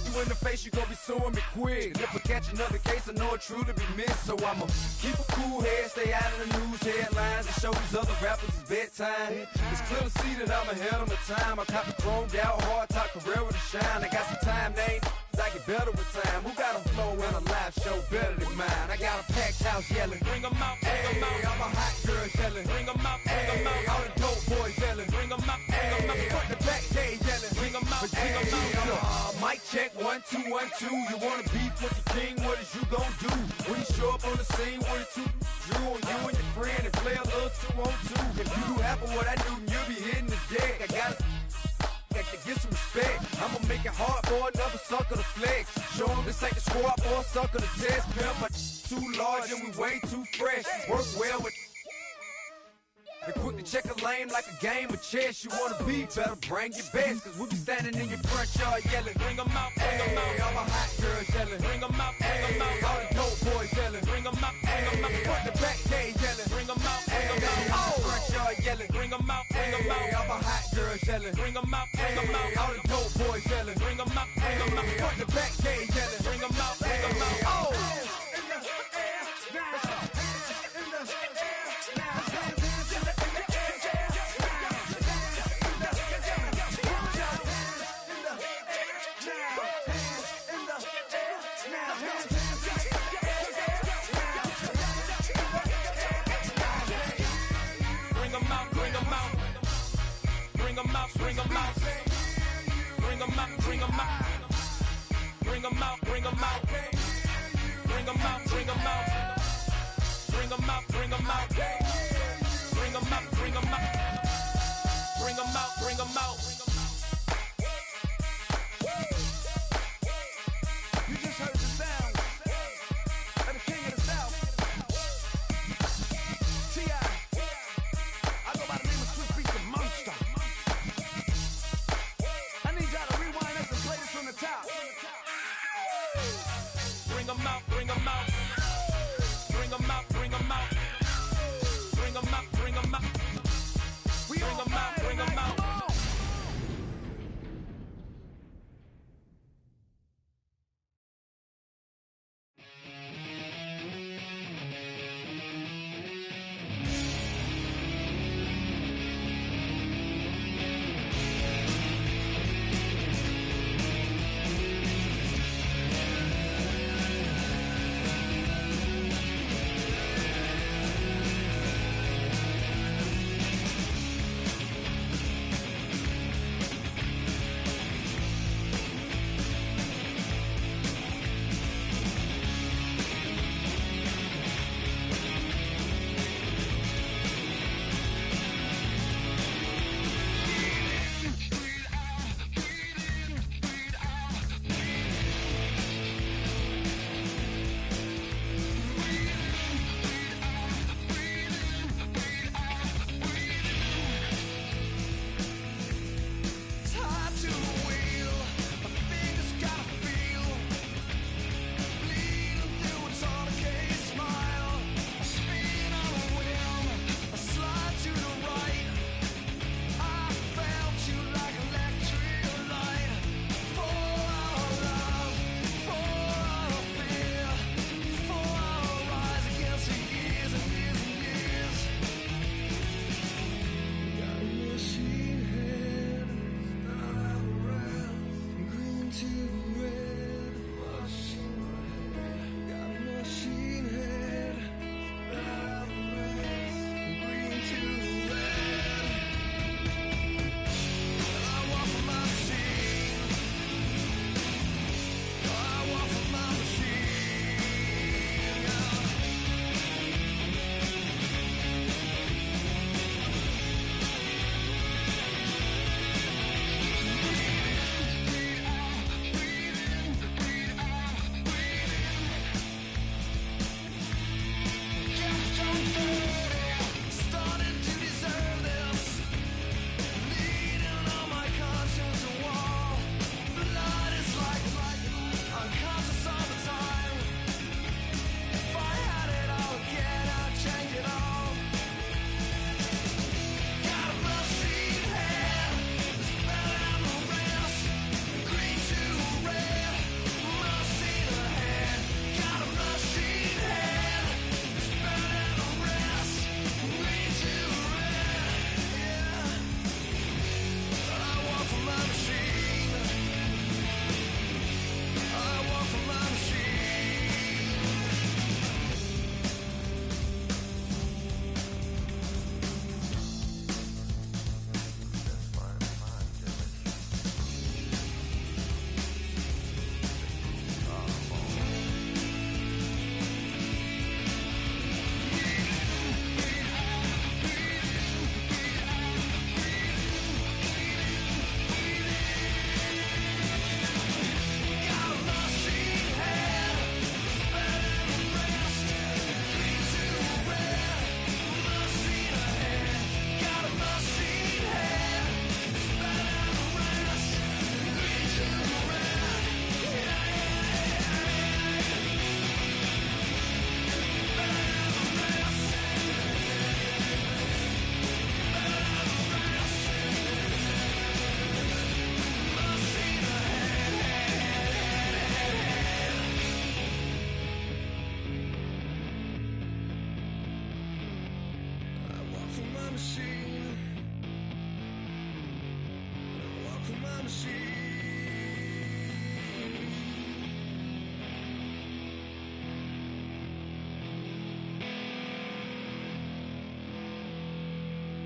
You in the face, you gon' be suing me quick. If I catch another case, I know it truly be missed. So I'ma keep a cool head, stay out of the news headlines, and show these other rappers it's bedtime. It's clear to see that I'm ahead of my time. I caught the chromed out, hard top career with a shine. I got some time, they ain't I get better with time. Who got a flow and a live show better than mine? I got a packed house yelling, Bring 'em out, bring 'em out. all my hot girls yelling, Bring 'em out, bring 'em out. all the dope boys yelling, Bring 'em out, bring 'em out. front to back, they yelling. Bring 'em out, bring 'em out. Mic check, 1 2 1 2. You wanna beef with the king? What is you gon' do when you show up on the scene with a 2 Drew on you and your friend and play a little 2 on 2? If you do half of what I do, then you'll be hitting the deck. I gotta get some respect. I'ma make it hard for another sucker to flex. Show 'em this ain't the squad or a sucker to test. Pimp, my too large and we way too fresh. Work well with. And quick to check a lane like a game of chess. You wanna be better, bring your best. Cause we be standing in your front yard yelling. Bring 'em out, bring 'em out. All my hot girls yelling. Bring 'em out, bring 'em out. All the dope boys yelling. Bring 'em out, bring 'em out. Front to back, they yelling. Bring 'em out, bring 'em out. Front yard yelling. Bring 'em out, bring 'em out. All my hot girls yelling. Bring 'em out, bring 'em out. All the dope boys yelling. Bring 'em out, bring 'em out. Front to back, they yelling. Bring 'em out, bring 'em out. Bring 'em out, bring 'em out. Bring 'em out, bring 'em out. Bring 'em out, bring 'em out. Bring 'em out, bring 'em out. Bring 'em out, bring 'em out. Bring 'em out, bring 'em out. Bring 'em out, bring 'em out.